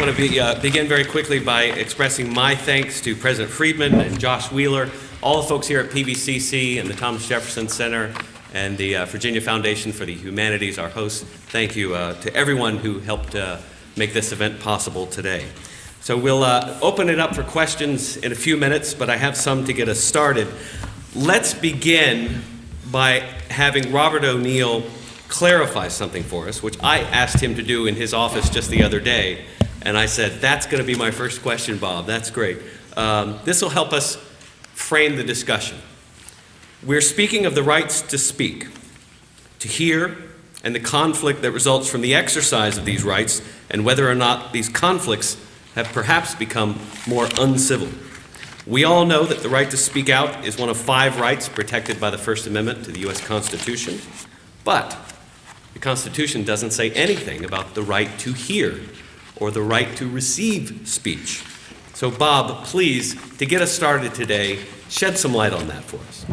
want to begin very quickly by expressing my thanks to President Friedman and Josh Wheeler, all the folks here at PVCC and the Thomas Jefferson Center and the Virginia Foundation for the Humanities, our hosts. Thank you to everyone who helped make this event possible today. So we'll open it up for questions in a few minutes, but I have some to get us started. Let's begin by having Robert O'Neill clarify something for us, which I asked him to do in his office just the other day. And I said, that's going to be my first question, Bob. That's great. This will help us frame the discussion. We're speaking of the rights to speak, to hear, and the conflict that results from the exercise of these rights, and whether or not these conflicts have perhaps become more uncivil. We all know that the right to speak out is one of 5 rights protected by the First Amendment to the U.S. Constitution, but the Constitution doesn't say anything about the right to hear or the right to receive speech. So Bob, please, to get us started today, shed some light on that for us.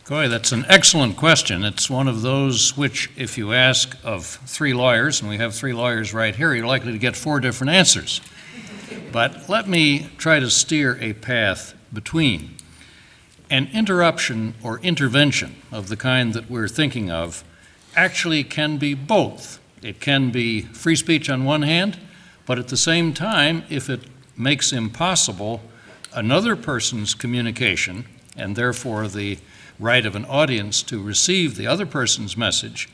Goy, that's an excellent question. It's one of those which, if you ask of 3 lawyers, and we have 3 lawyers right here, you're likely to get 4 different answers. But let me try to steer a path between. An interruption or intervention of the kind that we're thinking of actually can be both. It can be free speech on one hand, but at the same time, if it makes impossible another person's communication, and therefore the right of an audience to receive the other person's message,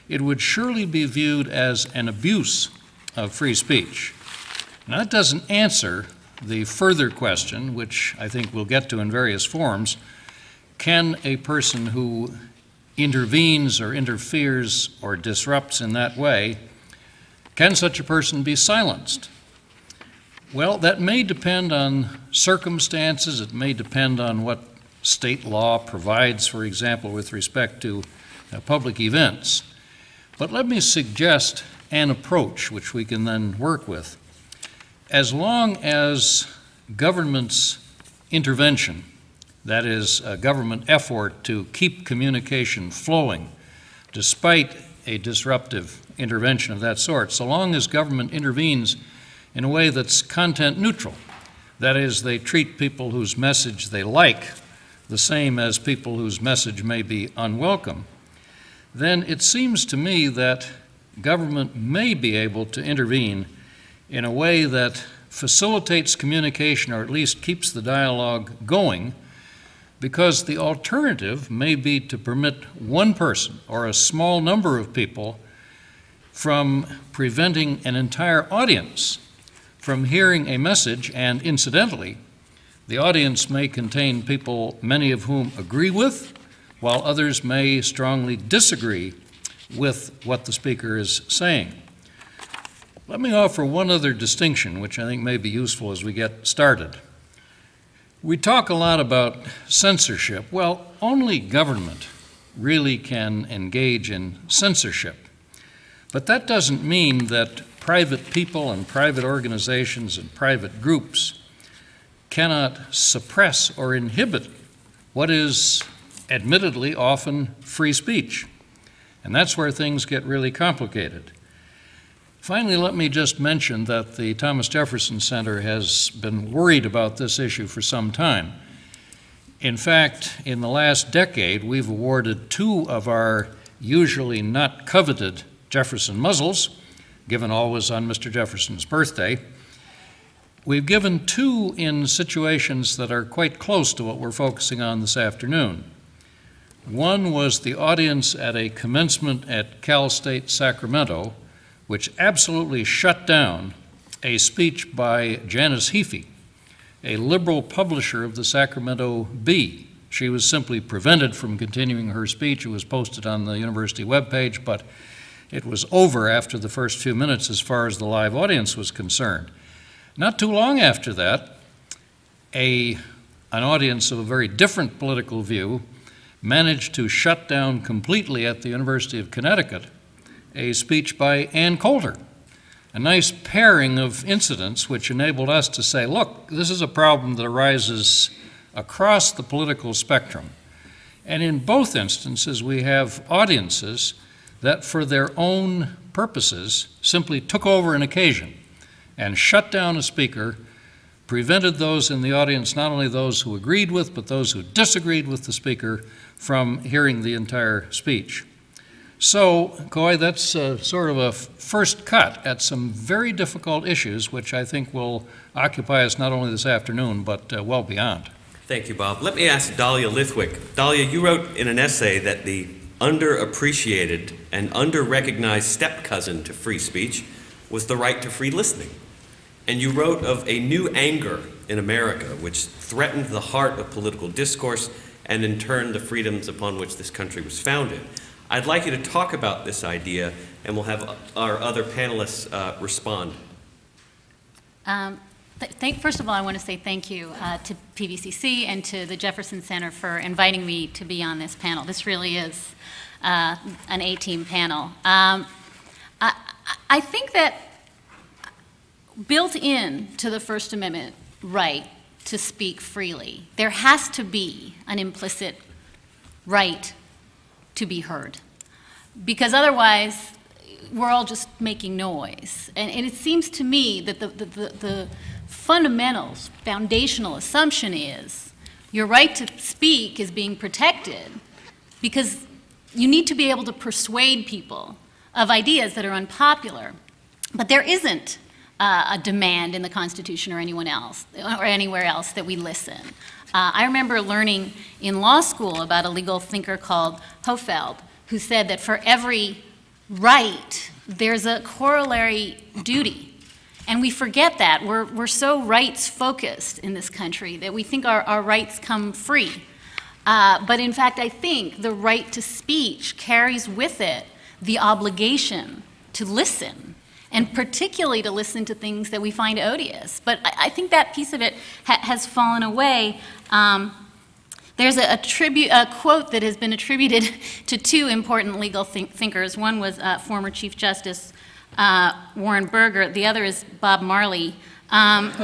it would surely be viewed as an abuse of free speech. Now, that doesn't answer the further question, which I think we'll get to in various forms. Can a person who intervenes or interferes or disrupts in that way, can such a person be silenced? Well, that may depend on circumstances. It may depend on what state law provides, for example, with respect to public events. But let me suggest an approach which we can then work with. As long as government's intervention, that is, a government effort to keep communication flowing despite a disruptive intervention of that sort, so long as government intervenes in a way that's content neutral, that is, they treat people whose message they like the same as people whose message may be unwelcome, then it seems to me that government may be able to intervene in a way that facilitates communication or at least keeps the dialogue going, because the alternative may be to permit one person or a small number of people from preventing an entire audience from hearing a message, and incidentally, the audience may contain people many of whom agree with, while others may strongly disagree with what the speaker is saying. Let me offer one other distinction, which I think may be useful as we get started. We talk a lot about censorship. Well, only government really can engage in censorship. But that doesn't mean that private people and private organizations and private groups cannot suppress or inhibit what is admittedly often free speech. And that's where things get really complicated. Finally, let me just mention that the Thomas Jefferson Center has been worried about this issue for some time. In fact, in the last decade, we've awarded 2 of our usually not coveted Jefferson muzzles, given always on Mr. Jefferson's birthday. We've given 2 in situations that are quite close to what we're focusing on this afternoon. One was the audience at a commencement at Cal State Sacramento, which absolutely shut down a speech by Janice Heafy, a liberal publisher of the Sacramento Bee. She was simply prevented from continuing her speech. It was posted on the university webpage, but it was over after the first few minutes as far as the live audience was concerned. Not too long after that, an audience of a very different political view managed to shut down completely at the University of Connecticut a speech by Ann Coulter, a nice pairing of incidents which enabled us to say, look, this is a problem that arises across the political spectrum. And in both instances, we have audiences that for their own purposes simply took over an occasion and shut down a speaker, prevented those in the audience, not only those who agreed with, but those who disagreed with the speaker, from hearing the entire speech. So, Coy, that's sort of a first cut at some very difficult issues, which I think will occupy us not only this afternoon, but well beyond. Thank you, Bob. Let me ask Dahlia Lithwick. Dahlia, you wrote in an essay that the underappreciated and under-recognized step-cousin to free speech was the right to free listening. And you wrote of a new anger in America which threatened the heart of political discourse and in turn the freedoms upon which this country was founded. I'd like you to talk about this idea, and we'll have our other panelists respond. First of all, I want to say thank you to PVCC and to the Jefferson Center for inviting me to be on this panel. This really is an A-team panel. I think that built in to the First Amendment right to speak freely, there has to be an implicit right to be heard, because otherwise we're all just making noise. And it seems to me that the fundamentals, foundational assumption is your right to speak is being protected because you need to be able to persuade people of ideas that are unpopular. But there isn't a demand in the Constitution or anyone else or anywhere else that we listen. I remember learning in law school about a legal thinker called Hofeld, who said that for every right, there's a corollary duty. And we forget that. We're so rights-focused in this country that we think our rights come free. But in fact, I think the right to speech carries with it the obligation to listen, and particularly to listen to things that we find odious. But I think that piece of it has fallen away. There's a quote that has been attributed to two important legal thinkers. One was former Chief Justice Warren Burger. The other is Bob Marley. But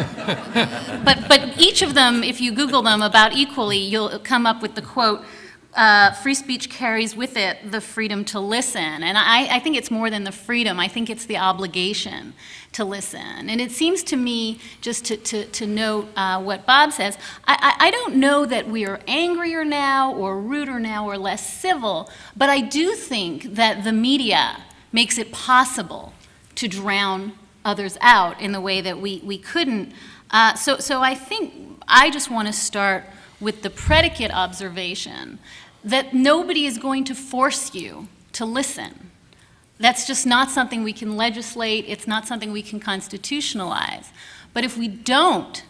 each of them, if you Google them about equally, you'll come up with the quote, free speech carries with it the freedom to listen. And I think it's more than the freedom. I think it's the obligation to listen. And it seems to me, just to note what Bob says, I don't know that we are angrier now or ruder now or less civil, but I do think that the media makes it possible to drown others out in the way that we couldn't. So I think I just want to start with the predicate observation that nobody is going to force you to listen. That's just not something we can legislate. It's not something we can constitutionalize. But if we don't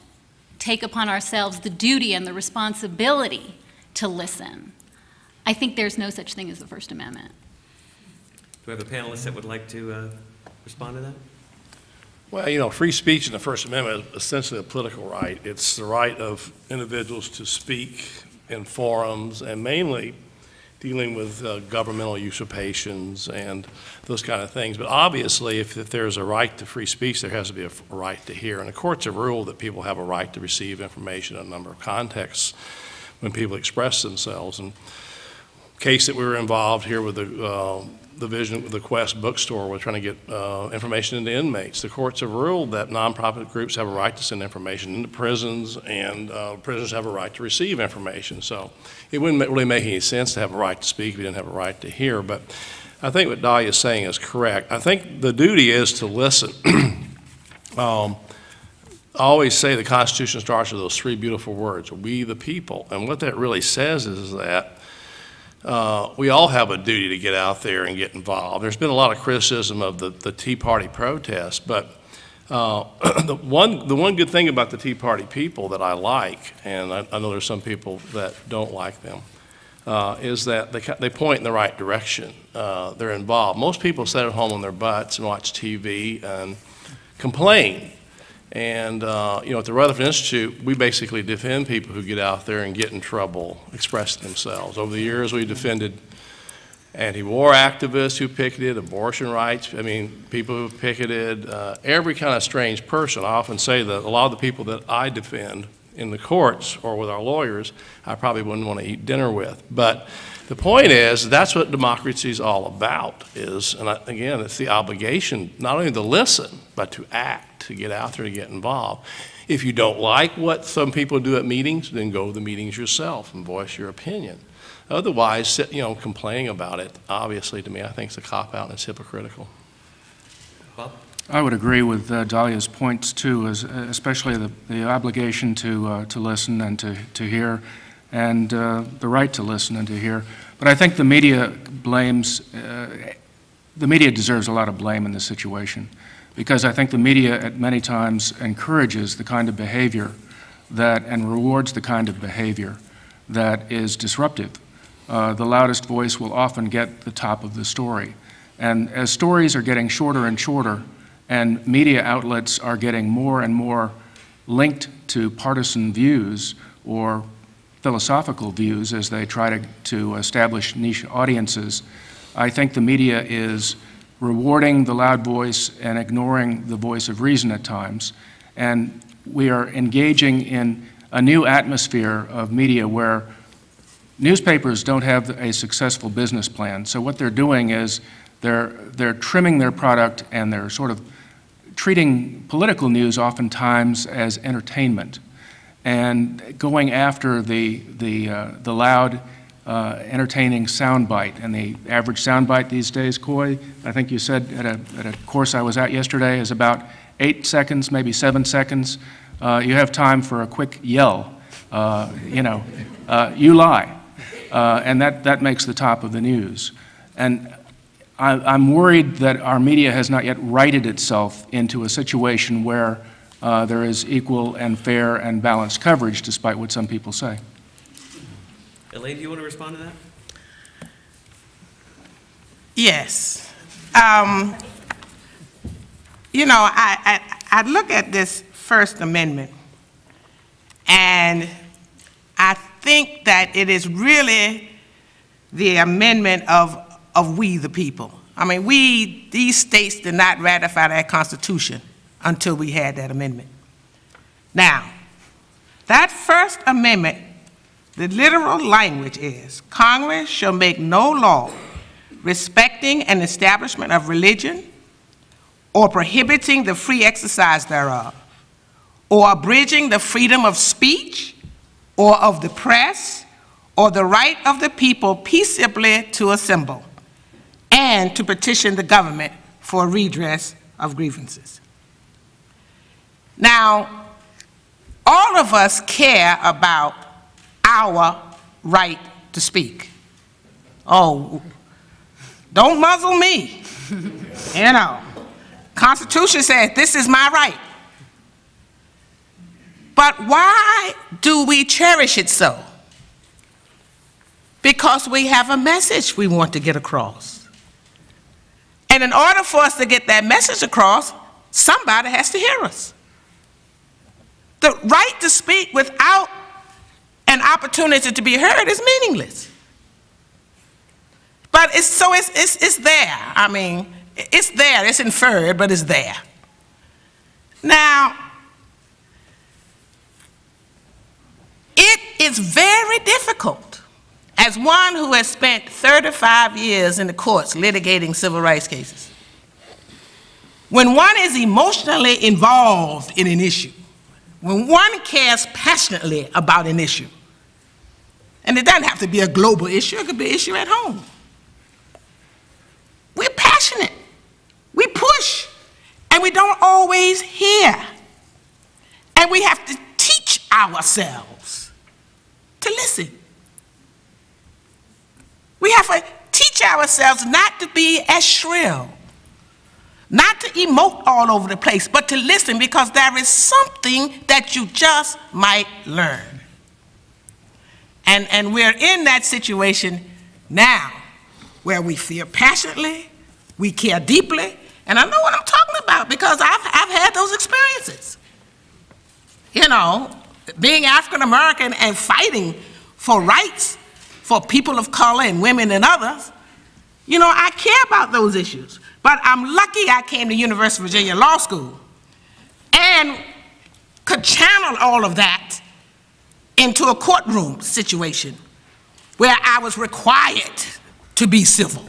take upon ourselves the duty and the responsibility to listen, I think there's no such thing as the First Amendment. Do we have a panelist that would like to respond to that? Well, you know, free speech in the First Amendment is essentially a political right. It's the right of individuals to speak in forums and mainly dealing with governmental usurpations and those kind of things. But obviously, if there's a right to free speech, there has to be a right to hear. And the courts have ruled that people have a right to receive information in a number of contexts when people express themselves. And case that we were involved here with the Quest bookstore, we're trying to get information into inmates. The courts have ruled that nonprofit groups have a right to send information into prisons, and prisoners have a right to receive information. So it wouldn't really make any sense to have a right to speak if you didn't have a right to hear. But I think what Dahlia is saying is correct. I think the duty is to listen. I always say the Constitution starts with those three beautiful words, we the people. And what that really says is that we all have a duty to get out there and get involved. There's been a lot of criticism of the Tea Party protests, but the one good thing about the Tea Party people that I like, and I know there's some people that don't like them, is that they point in the right direction. They're involved. Most people sit at home on their butts and watch TV and complain. And you know, at the Rutherford Institute, we basically defend people who get out there and get in trouble, express themselves. Over the years, we defended anti-war activists who picketed, abortion rights, people who picketed, every kind of strange person. I often say that a lot of the people that I defend in the courts or with our lawyers, I probably wouldn't want to eat dinner with. But the point is, that's what democracy is all about, and again, it's the obligation not only to listen, but to act. to get out there, to get involved. If you don't like what some people do at meetings, then go to the meetings yourself and voice your opinion. Otherwise, complaining about it, obviously, to me, I think it's a cop-out and it's hypocritical. Bob? I would agree with Dahlia's points, too, especially the obligation to listen and to hear, and the right to listen and to hear. But I think the media deserves a lot of blame in this situation, because I think the media at many times encourages the kind of behavior and rewards the kind of behavior that is disruptive. The loudest voice will often get the top of the story. And as stories are getting shorter and shorter, and media outlets are getting more and more linked to partisan views or philosophical views as they try to establish niche audiences, I think the media is rewarding the loud voice and ignoring the voice of reason at times. And we are engaging in a new atmosphere of media where newspapers don't have a successful business plan. So what they're doing is they're trimming their product, and they're sort of treating political news oftentimes as entertainment, and going after the loud, entertaining soundbite. And the average soundbite these days, Coy, I think you said at a course I was at yesterday, is about 8 seconds, maybe 7 seconds. You have time for a quick yell, you lie, and that makes the top of the news. And I'm worried that our media has not yet righted itself into a situation where there is equal and fair and balanced coverage, despite what some people say. Elaine, do you want to respond to that? Yes. I look at this First Amendment, and I think that it is really the amendment of we the people. I mean, these states did not ratify that Constitution until we had that amendment. Now, that First Amendment, the literal language is, Congress shall make no law respecting an establishment of religion or prohibiting the free exercise thereof, or abridging the freedom of speech or of the press or the right of the people peaceably to assemble and to petition the government for redress of grievances. Now, all of us care about our right to speak. Oh, don't muzzle me. Constitution says this is my right. But why do we cherish it so? Because we have a message we want to get across. And in order for us to get that message across, somebody has to hear us. The right to speak without an opportunity to be heard is meaningless. But it's there. I mean, it's there. It's inferred, but it's there. Now, it is very difficult, as one who has spent 35 years in the courts litigating civil rights cases, when one is emotionally involved in an issue, when one cares passionately about an issue, and it doesn't have to be a global issue, it could be an issue at home. We're passionate, we push, and we don't always hear. And we have to teach ourselves to listen. We have to teach ourselves not to be as shrill, not to emote all over the place, but to listen, because there is something that you just might learn. And we're in that situation now where we feel passionately, we care deeply, and I know what I'm talking about because I've had those experiences. You know, being African American and fighting for rights for people of color and women and others, you know, I care about those issues. But I'm lucky I came to University of Virginia Law School and could channel all of that into a courtroom situation where I was required to be civil.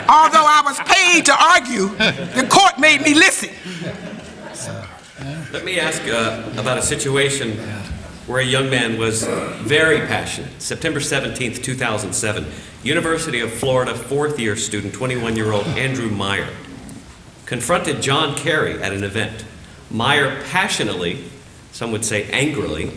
Although I was paid to argue, the court made me listen. Let me ask about a situation where a young man was very passionate. September 17th, 2007, University of Florida fourth-year student, 21-year-old Andrew Meyer, confronted John Kerry at an event. Meyer passionately, some would say angrily,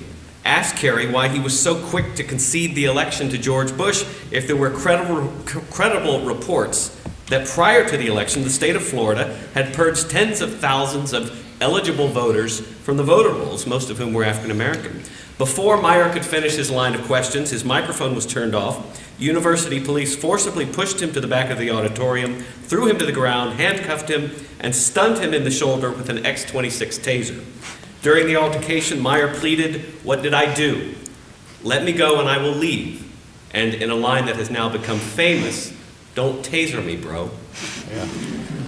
asked Kerry why he was so quick to concede the election to George Bush if there were credible reports that prior to the election, the state of Florida had purged tens of thousands of eligible voters from the voter rolls, most of whom were African American. Before Meyer could finish his line of questions, his microphone was turned off. University police forcibly pushed him to the back of the auditorium, threw him to the ground, handcuffed him, and stunned him in the shoulder with an X-26 taser. During the altercation, Meyer pleaded, "What did I do? Let me go and I will leave." And in a line that has now become famous, "Don't taser me, bro." Yeah.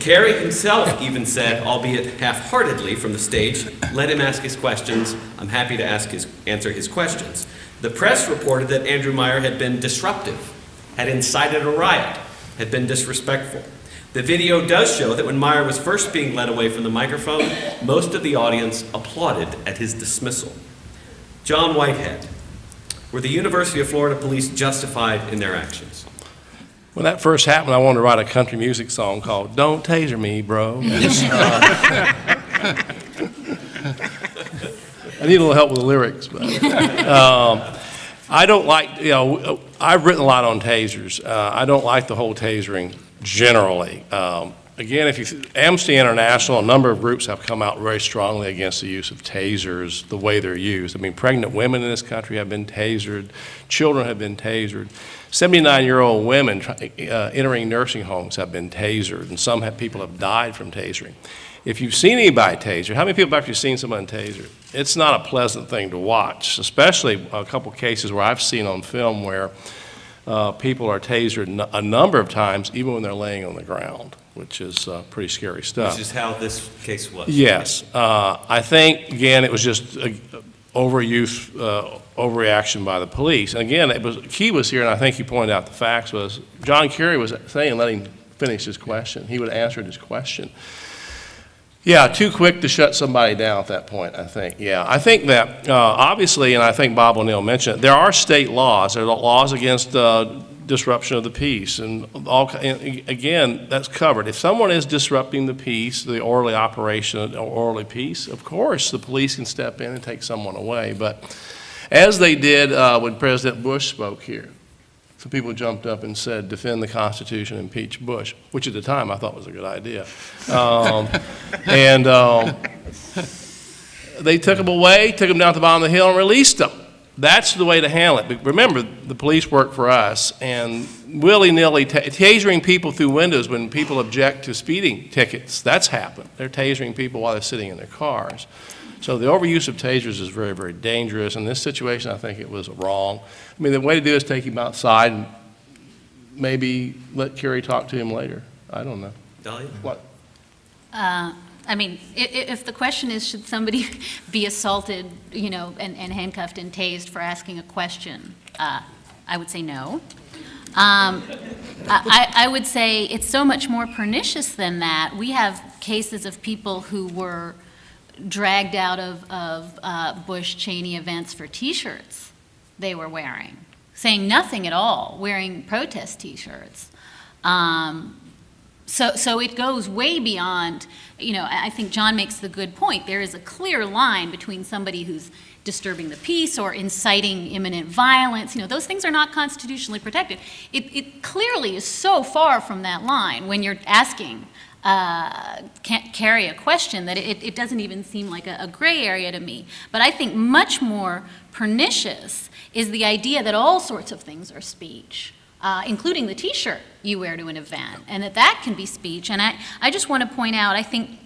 Kerry himself even said, albeit half-heartedly from the stage, "Let him ask his questions. I'm happy to answer his questions." The press reported that Andrew Meyer had been disruptive, had incited a riot, had been disrespectful. The video does show that when Meyer was first being led away from the microphone, most of the audience applauded at his dismissal. John Whitehead, were the University of Florida police justified in their actions? When that first happened, I wanted to write a country music song called "Don't Taser Me, Bro." I need a little help with the lyrics, but I don't like, I've written a lot on tasers. I don't like the whole tasering generally. Again, Amnesty International, a number of groups have come out very strongly against the use of tasers, the way they're used. I mean, pregnant women in this country have been tasered, children have been tasered. 79-year-old women entering nursing homes have been tasered, and some people have died from tasering. If you've seen anybody tasered, how many people have actually seen someone tasered? It's not a pleasant thing to watch, especially a couple cases where I've seen on film where people are tasered a number of times, even when they're laying on the ground, which is pretty scary stuff. Which is how this case was. Yes. I think, again, it was just overuse, overreaction by the police. And again, Key was here, and I think he pointed out the facts was, John Kerry was saying, let him finish his question. He would answer his question. Yeah, too quick to shut somebody down at that point, I think. Yeah, I think that obviously, and I think Bob O'Neill mentioned it, there are state laws. There are laws against disruption of the peace, and again, that's covered. If someone is disrupting the peace, the orderly operation or orderly peace, of course, the police can step in and take someone away. But as they did when President Bush spoke here, some people jumped up and said, "Defend the Constitution, impeach Bush," which at the time I thought was a good idea. They took him away, took him down to the bottom of the hill, and released him. That's the way to handle it. But remember, the police work for us, and willy-nilly tasering people through windows when people object to speeding tickets, that's happened. They're tasering people while they're sitting in their cars. So the overuse of tasers is very, very dangerous. In this situation, I think it was wrong. I mean, the way to do it is take him outside and maybe let Kerry talk to him later. I don't know. Dahlia? What? I mean, if the question is, should somebody be assaulted, and handcuffed and tased for asking a question, I would say no. I would say it's so much more pernicious than that. We have cases of people who were dragged out of Bush-Cheney events for T-shirts they were wearing, saying nothing at all, wearing protest T-shirts. So it goes way beyond, I think John makes the good point. There is a clear line between somebody who's disturbing the peace or inciting imminent violence. Those things are not constitutionally protected. It clearly is so far from that line when you're asking can't carry a question that it doesn't even seem like a gray area to me. But I think much more pernicious is the idea that all sorts of things are speech, including the T-shirt you wear to an event, and that can be speech. And I just want to point out, I think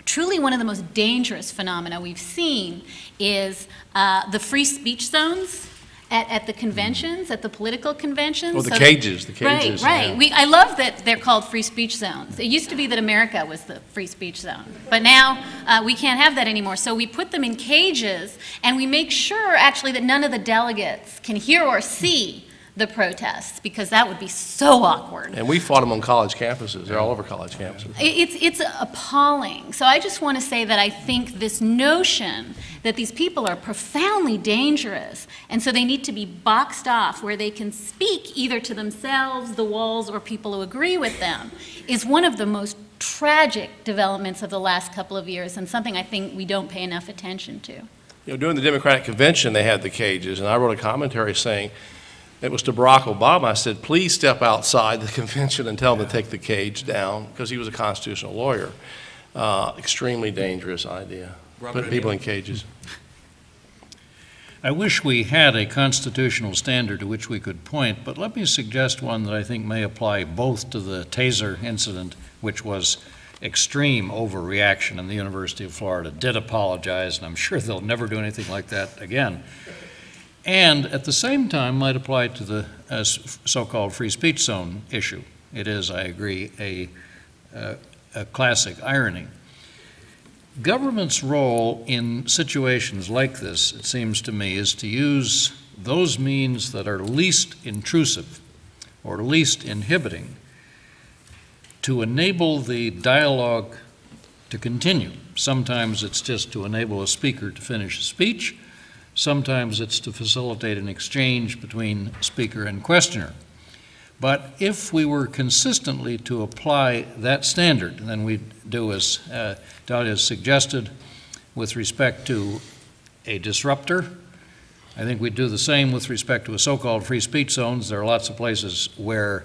truly one of the most dangerous phenomena we've seen is the free speech zones at the conventions, at the political conventions. Well, the cages. Right. Yeah. I love that they're called free speech zones. It used to be that America was the free speech zone, but now we can't have that anymore. So we put them in cages, and we make sure, actually, that none of the delegates can hear or see the protests, because that would be so awkward. And we fought them on college campuses. They're all over college campuses. It's appalling. So I just want to say that I think this notion that these people are profoundly dangerous, and so they need to be boxed off where they can speak either to themselves, the walls, or people who agree with them, is one of the most tragic developments of the last couple of years, and something I think we don't pay enough attention to. You know, during the Democratic Convention, they had the cages, and I wrote a commentary saying, it was to Barack Obama. I said, please step outside the convention and tell them to take the cage down, because he was a constitutional lawyer. Extremely dangerous idea, putting people in cages. I wish we had a constitutional standard to which we could point, but let me suggest one that I think may apply both to the taser incident, which was extreme overreaction, and the University of Florida did apologize, and I'm sure they'll never do anything like that again. And at the same time might apply to the so-called free speech zone issue. It is, I agree, a classic irony. Government's role in situations like this, it seems to me, is to use those means that are least intrusive or least inhibiting to enable the dialogue to continue. Sometimes it's just to enable a speaker to finish a speech. Sometimes it's to facilitate an exchange between speaker and questioner. But if we were consistently to apply that standard, then we'd do as Dahlia suggested with respect to a disruptor. I think we'd do the same with respect to a so-called free speech zones. There are lots of places where,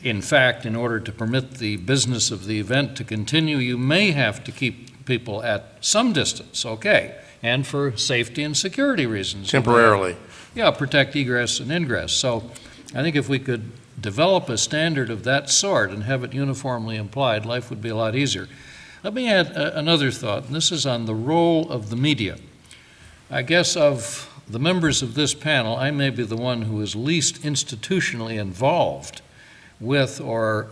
in fact, in order to permit the business of the event to continue, you may have to keep people at some distance, okay, and for safety and security reasons. Temporarily. Yeah, protect egress and ingress. So I think if we could develop a standard of that sort and have it uniformly applied, life would be a lot easier. Let me add another thought, and this is on the role of the media. I guess of the members of this panel, I may be the one who is least institutionally involved with or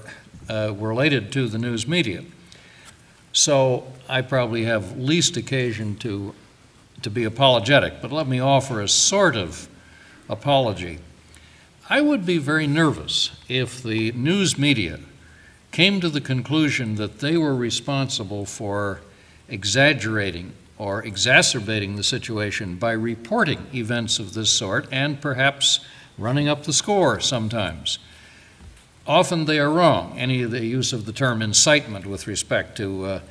related to the news media. So I probably have least occasion to be apologetic, but let me offer a sort of apology. I would be very nervous if the news media came to the conclusion that they were responsible for exaggerating or exacerbating the situation by reporting events of this sort and perhaps running up the score sometimes. Often they are wrong. Any of the use of the term incitement with respect to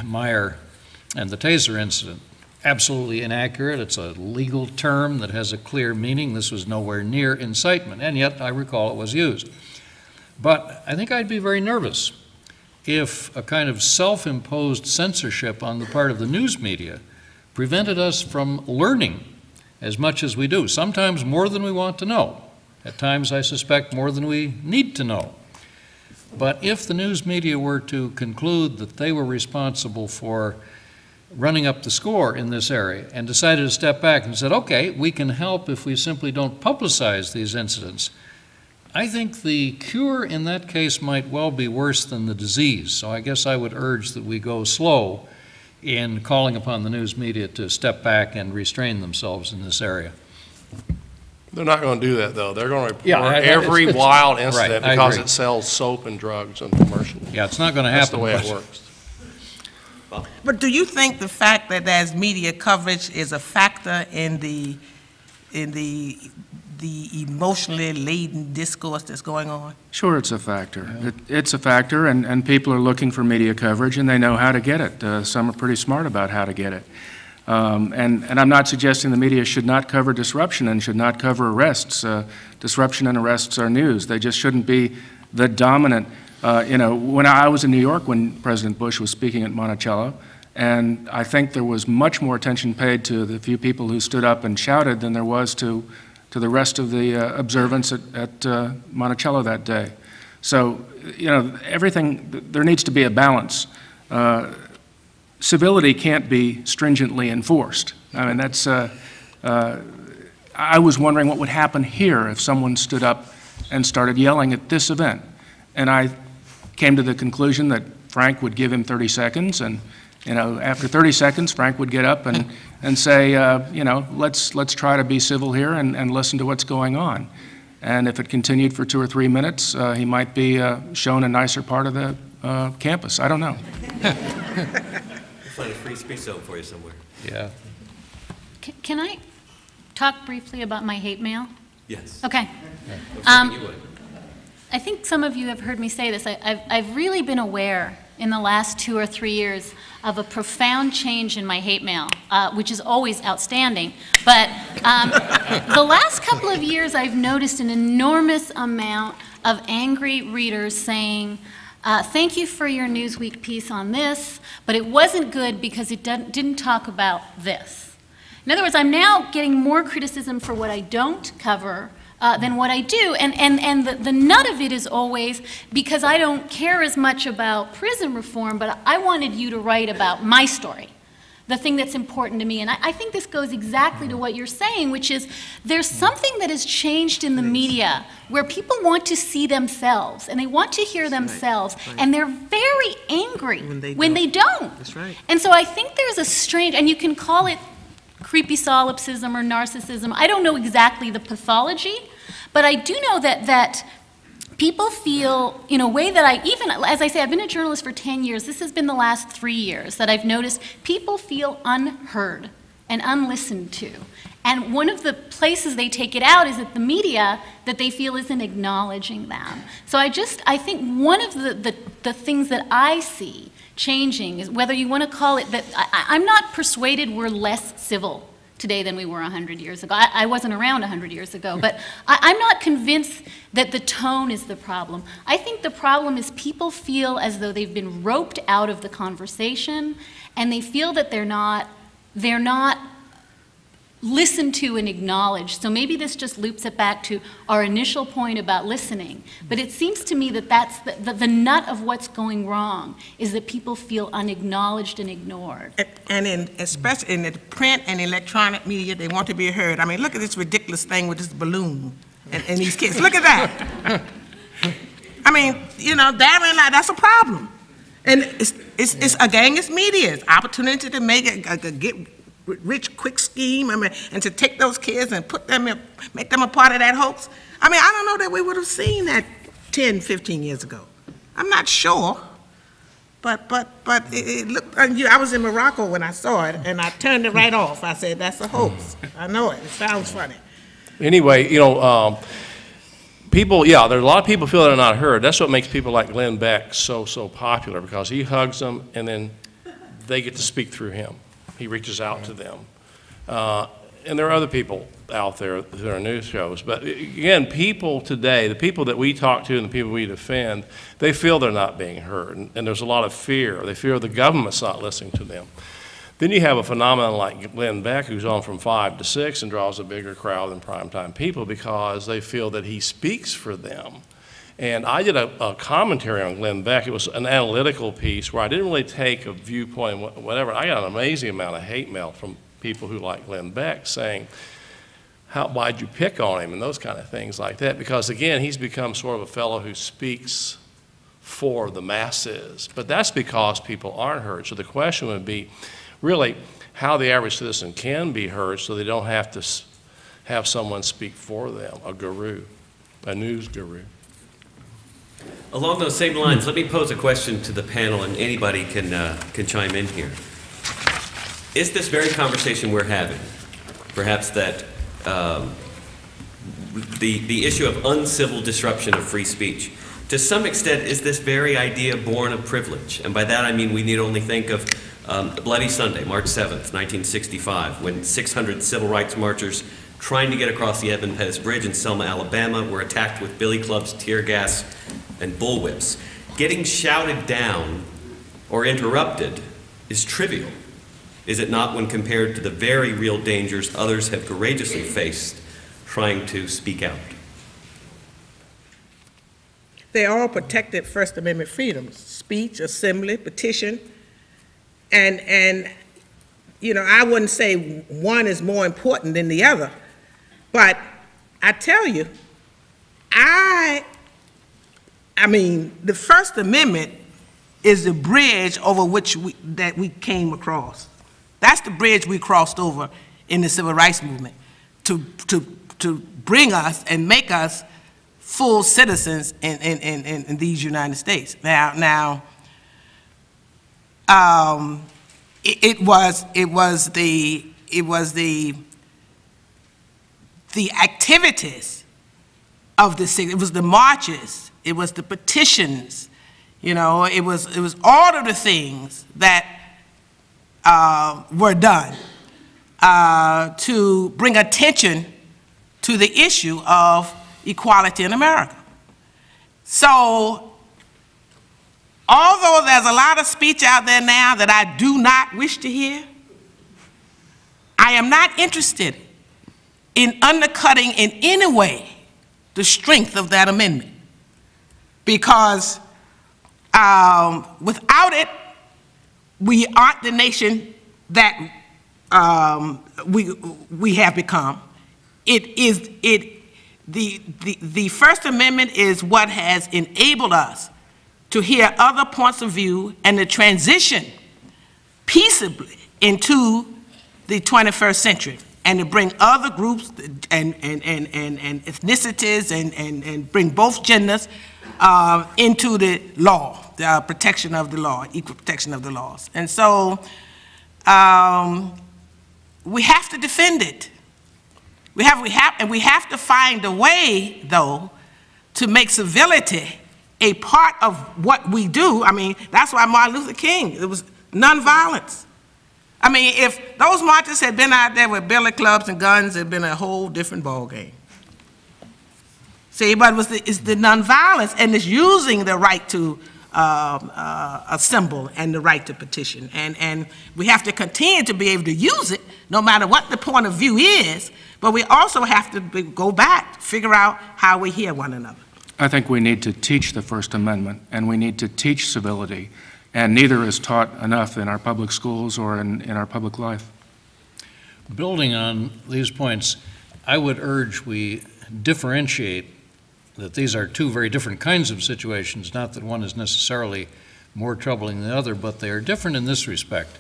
Meyer and the taser incident, absolutely inaccurate. It's a legal term that has a clear meaning. This was nowhere near incitement, and yet I recall it was used. But I think I'd be very nervous if a kind of self-imposed censorship on the part of the news media prevented us from learning as much as we do, sometimes more than we want to know. At times, I suspect, more than we need to know. But if the news media were to conclude that they were responsible for running up the score in this area and decided to step back and said, okay, we can help if we simply don't publicize these incidents, I think the cure in that case might well be worse than the disease. So I guess I would urge that we go slow in calling upon the news media to step back and restrain themselves in this area. They're not going to do that, though. They're going to report Yeah, every wild incident right, because it sells soap and drugs and commercials. Yeah, it's not going to happen. That's the way it works. But do you think the fact that there's media coverage is a factor in the emotionally laden discourse that's going on? Sure, it's a factor. It's a factor, and people are looking for media coverage, and they know how to get it. Some are pretty smart about how to get it. And I'm not suggesting the media should not cover disruption and should not cover arrests. Disruption and arrests are news. They just shouldn't be the dominant. When I was in New York when President Bush was speaking at Monticello, and I think there was much more attention paid to the few people who stood up and shouted than there was to the rest of the observants at Monticello that day. So, everything, there needs to be a balance. Civility can't be stringently enforced. I mean, that's, I was wondering what would happen here if someone stood up and started yelling at this event. And I came to the conclusion that Frank would give him 30 seconds, and after 30 seconds, Frank would get up and say, let's try to be civil here and listen to what's going on. And if it continued for 2 or 3 minutes, he might be shown a nicer part of the campus. I don't know. We'll find a free speech zone for you somewhere. Yeah. Can I talk briefly about my hate mail? Yes. Okay. You would. I think some of you have heard me say this. I've really been aware in the last 2 or 3 years of a profound change in my hate mail, which is always outstanding. But the last couple of years, I've noticed an enormous amount of angry readers saying, thank you for your Newsweek piece on this, but it wasn't good because it didn't talk about this. In other words, I'm now getting more criticism for what I don't cover than what I do, and the nut of it is always because I don't care as much about prison reform, but I wanted you to write about my story, the thing that's important to me. And I think this goes exactly to what you're saying, which is there's something that has changed in the media where people want to see themselves, and they want to hear themselves, and they're very angry when they don't. That's right. And so I think there's a strange, and you can call it creepy solipsism or narcissism. I don't know exactly the pathology, but I do know that people feel in a way that even, as I say, I've been a journalist for 10 years. This has been the last 3 years that I've noticed people feel unheard and unlistened to. And one of the places they take it out is at the media that they feel isn't acknowledging them. So I think one of the things that I see changing is whether you want to call it that, I'm not persuaded we're less civil today than we were 100 years ago. I wasn't around 100 years ago, but I'm not convinced that the tone is the problem. I think the problem is people feel as though they've been roped out of the conversation, and they feel that they're not listened to and acknowledged. So maybe this just loops it back to our initial point about listening. But it seems to me that that's the nut of what's going wrong, is that people feel unacknowledged and ignored. And especially in the print and electronic media, they want to be heard. I mean, look at this ridiculous thing with this balloon and these kids. Look at that. I mean, you know, therein lies, that's a problem. And it's again, it's media. It's opportunity to make it, get rich quick scheme, I mean, and to take those kids and put them in, make them a part of that hoax. I mean, I don't know that we would have seen that 10, 15 years ago. I'm not sure, but it looked, I was in Morocco when I saw it, and I turned it right off. I said, that's a hoax. I know it. It sounds funny. Anyway, you know, people, yeah, there's a lot of people feel they're not heard. That's what makes people like Glenn Beck so popular, because he hugs them, and then they get to speak through him. He reaches out to them. And there are other people out there who are news shows. But again, people today, the people that we talk to and the people we defend, they feel they're not being heard. And there's a lot of fear. They fear the government's not listening to them. Then you have a phenomenon like Glenn Beck, who's on from 5 to 6 and draws a bigger crowd than primetime people because they feel that he speaks for them. And I did a commentary on Glenn Beck. It was an analytical piece where I didn't really take a viewpoint, whatever. I got an amazing amount of hate mail from people who like Glenn Beck saying, why'd you pick on him, and those kind of things like that. Because again, he's become sort of a fellow who speaks for the masses. But that's because people aren't heard. So the question would be really how the average citizen can be heard so they don't have to have someone speak for them, a guru, a news guru. Along those same lines, let me pose a question to the panel, and anybody can chime in here. Is this very conversation we're having, perhaps that the issue of uncivil disruption of free speech, to some extent, is this very idea born of privilege? And by that I mean we need only think of Bloody Sunday, March 7th, 1965, when 600 civil rights marchers trying to get across the Edmund Pettus Bridge in Selma, Alabama, were attacked with billy clubs, tear gas, and bullwhips. Getting shouted down or interrupted is trivial, is it not, when compared to the very real dangers others have courageously faced trying to speak out? They all protected First Amendment freedoms: speech, assembly, petition, and you know, I wouldn't say one is more important than the other, but I tell you, I mean, the First Amendment is the bridge over which we came across. That's the bridge we crossed over in the Civil Rights Movement to bring us and make us full citizens in these United States. Now, it was the activities of the city. It was the marches. It was the petitions. You know, it was all of the things that were done to bring attention to the issue of equality in America. So, although there's a lot of speech out there now that I do not wish to hear, I am not interested in undercutting in any way the strength of that amendment, because without it, we aren't the nation that we have become. The First Amendment is what has enabled us to hear other points of view and to transition peaceably into the 21st century, and to bring other groups and ethnicities and bring both genders into the law, the protection of the law, equal protection of the laws. And so we have to defend it. We have to find a way, though, to make civility a part of what we do. I mean, that's why Martin Luther King, it was nonviolence. I mean, if those marchers had been out there with billy clubs and guns, it had been a whole different ballgame. See, but it's the nonviolence, and it's using the right to assemble and the right to petition. And we have to continue to be able to use it, no matter what the point of view is, but we also have to go back, figure out how we hear one another. I think we need to teach the First Amendment, and we need to teach civility, and neither is taught enough in our public schools or in our public life. Building on these points, I would urge we differentiate that these are two very different kinds of situations, not that one is necessarily more troubling than the other, but they are different in this respect.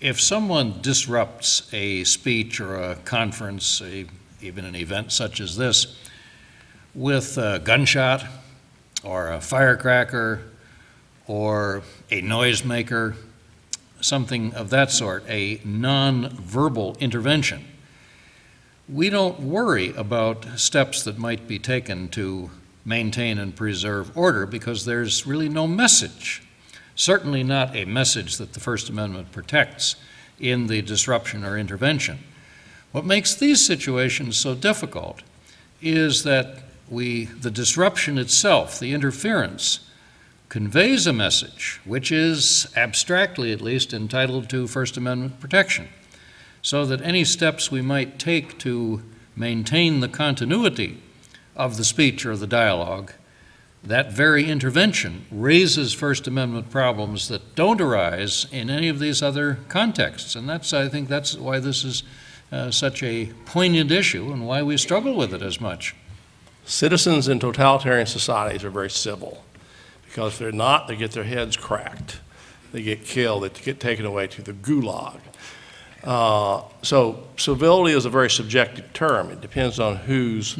If someone disrupts a speech or a conference, even an event such as this, with a gunshot or a firecracker or a noisemaker, something of that sort, a non-verbal intervention, we don't worry about steps that might be taken to maintain and preserve order, because there's really no message, certainly not a message that the First Amendment protects in the disruption or intervention. What makes these situations so difficult is that the disruption itself, the interference, conveys a message which is, abstractly at least, entitled to First Amendment protection, so that any steps we might take to maintain the continuity of the speech or the dialogue, that very intervention raises First Amendment problems that don't arise in any of these other contexts. And I think that's why this is such a poignant issue and why we struggle with it as much. Citizens in totalitarian societies are very civil, because if they're not, they get their heads cracked. They get killed, they get taken away to the gulag. So civility is a very subjective term. It depends on who's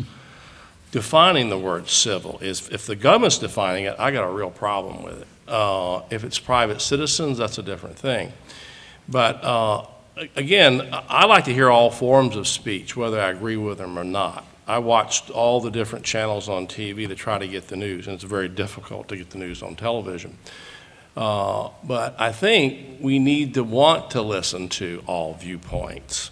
defining the word civil. If the government's defining it, I got a real problem with it. If it's private citizens, that's a different thing. But again, I like to hear all forms of speech, whether I agree with them or not. I watched all the different channels on TV to try to get the news, and it's very difficult to get the news on television. But I think we need to want to listen to all viewpoints.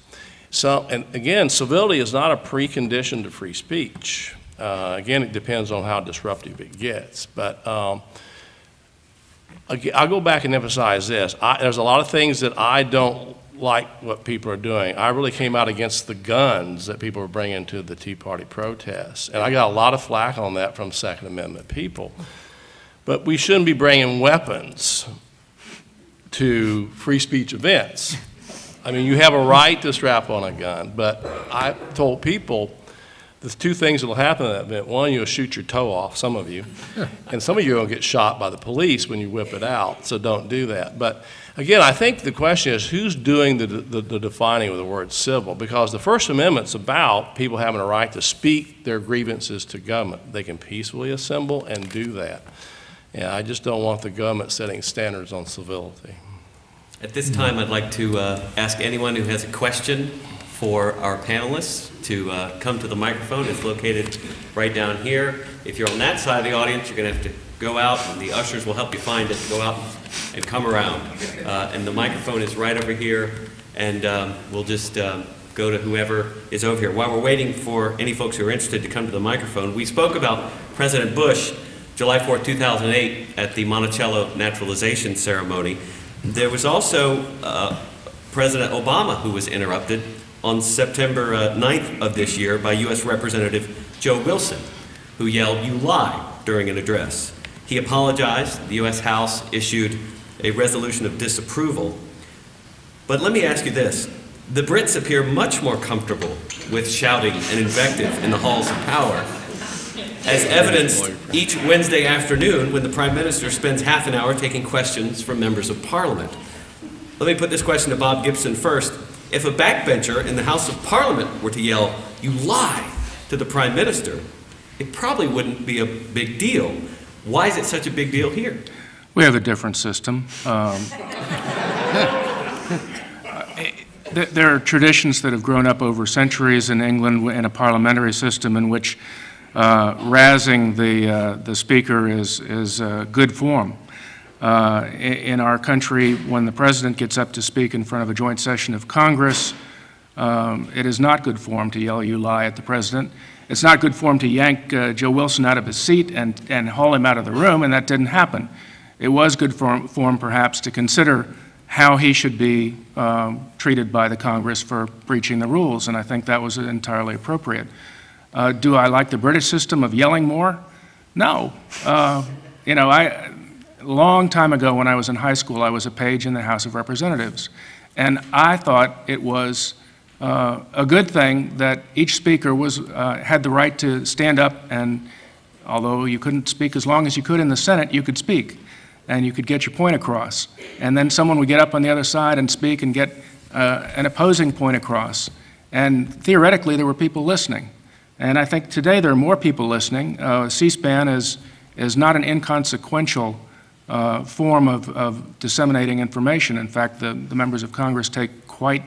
So, and again, civility is not a precondition to free speech. Again, it depends on how disruptive it gets. But I'll go back and emphasize this. There's a lot of things that I don't like what people are doing. I really came out against the guns that people were bringing to the Tea Party protests. And I got a lot of flack on that from Second Amendment people. But we shouldn't be bringing weapons to free speech events. I mean, you have a right to strap on a gun, but I told people the two things that will happen at that event. One, you'll shoot your toe off, some of you, and some of you will get shot by the police when you whip it out, so don't do that. But again, I think the question is who's doing the defining of the word civil, because the First Amendment's about people having a right to speak their grievances to government. They can peacefully assemble and do that. And I just don't want the government setting standards on civility. At this time, I'd like to ask anyone who has a question for our panelists to come to the microphone. It's located right down here. If you're on that side of the audience, you're going to have to go out, and the ushers will help you find it. Go out and come around. And the microphone is right over here, and we'll just go to whoever is over here. While we're waiting for any folks who are interested to come to the microphone, we spoke about President Bush July 4, 2008 at the Monticello naturalization ceremony. There was also President Obama who was interrupted on September 9th of this year by U.S. Representative Joe Wilson, who yelled, "You lie," during an address. He apologized. The U.S. House issued a resolution of disapproval. But let me ask you this. The Brits appear much more comfortable with shouting and invective in the halls of power, as evidenced each Wednesday afternoon when the Prime Minister spends half an hour taking questions from members of Parliament. Let me put this question to Bob Gibson first. If a backbencher in the House of Parliament were to yell, "You lie," to the Prime Minister, it probably wouldn't be a big deal. Why is it such a big deal here? We have a different system. There are traditions that have grown up over centuries in England in a parliamentary system in which razzing the speaker is good form. In our country, when the president gets up to speak in front of a joint session of Congress, it is not good form to yell, "You lie," at the president. It's not good form to yank Joe Wilson out of his seat and haul him out of the room, and that didn't happen. It was good form perhaps to consider how he should be treated by the Congress for breaching the rules, and I think that was entirely appropriate. Do I like the British system of yelling more? No. You know, a long time ago when I was in high school, I was a page in the House of Representatives, and I thought it was a good thing that each speaker had the right to stand up, and although you couldn't speak as long as you could in the Senate, you could speak, and you could get your point across. And then someone would get up on the other side and speak and get an opposing point across. And theoretically, there were people listening. And I think today there are more people listening. C-SPAN is not an inconsequential form of disseminating information. In fact, the members of Congress take quite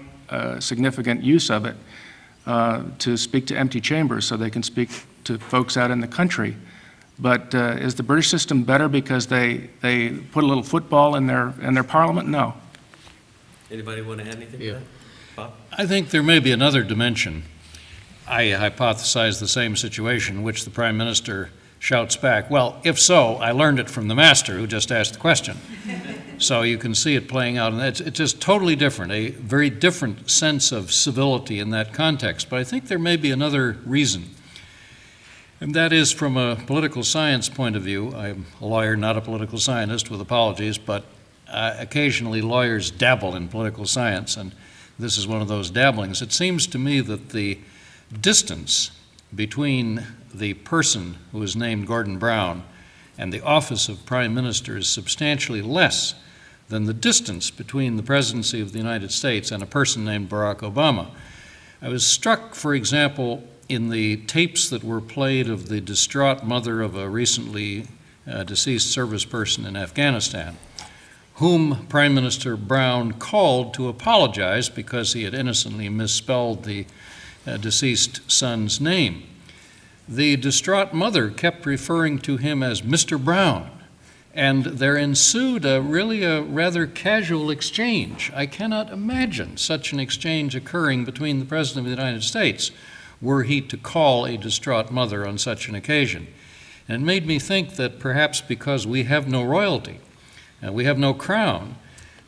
significant use of it to speak to empty chambers so they can speak to folks out in the country. But is the British system better because they put a little football in their parliament? No. Anybody want to add anything to that? Bob? I think there may be another dimension. I hypothesize the same situation in which the Prime Minister shouts back, "Well, if so, I learned it from the master who just asked the question." So you can see it playing out, and it's just totally different, a very different sense of civility in that context. But I think there may be another reason, and that is from a political science point of view. I'm a lawyer, not a political scientist, with apologies, but occasionally lawyers dabble in political science, and this is one of those dabblings. It seems to me that the distance between the person who is named Gordon Brown and the office of Prime Minister is substantially less than the distance between the presidency of the United States and a person named Barack Obama. I was struck, for example, in the tapes that were played of the distraught mother of a recently deceased service person in Afghanistan, whom Prime Minister Brown called to apologize because he had innocently misspelled the deceased son's name. The distraught mother kept referring to him as Mr. Brown, and there ensued a rather casual exchange. I cannot imagine such an exchange occurring between the President of the United States were he to call a distraught mother on such an occasion. And it made me think that perhaps because we have no royalty, we have no crown,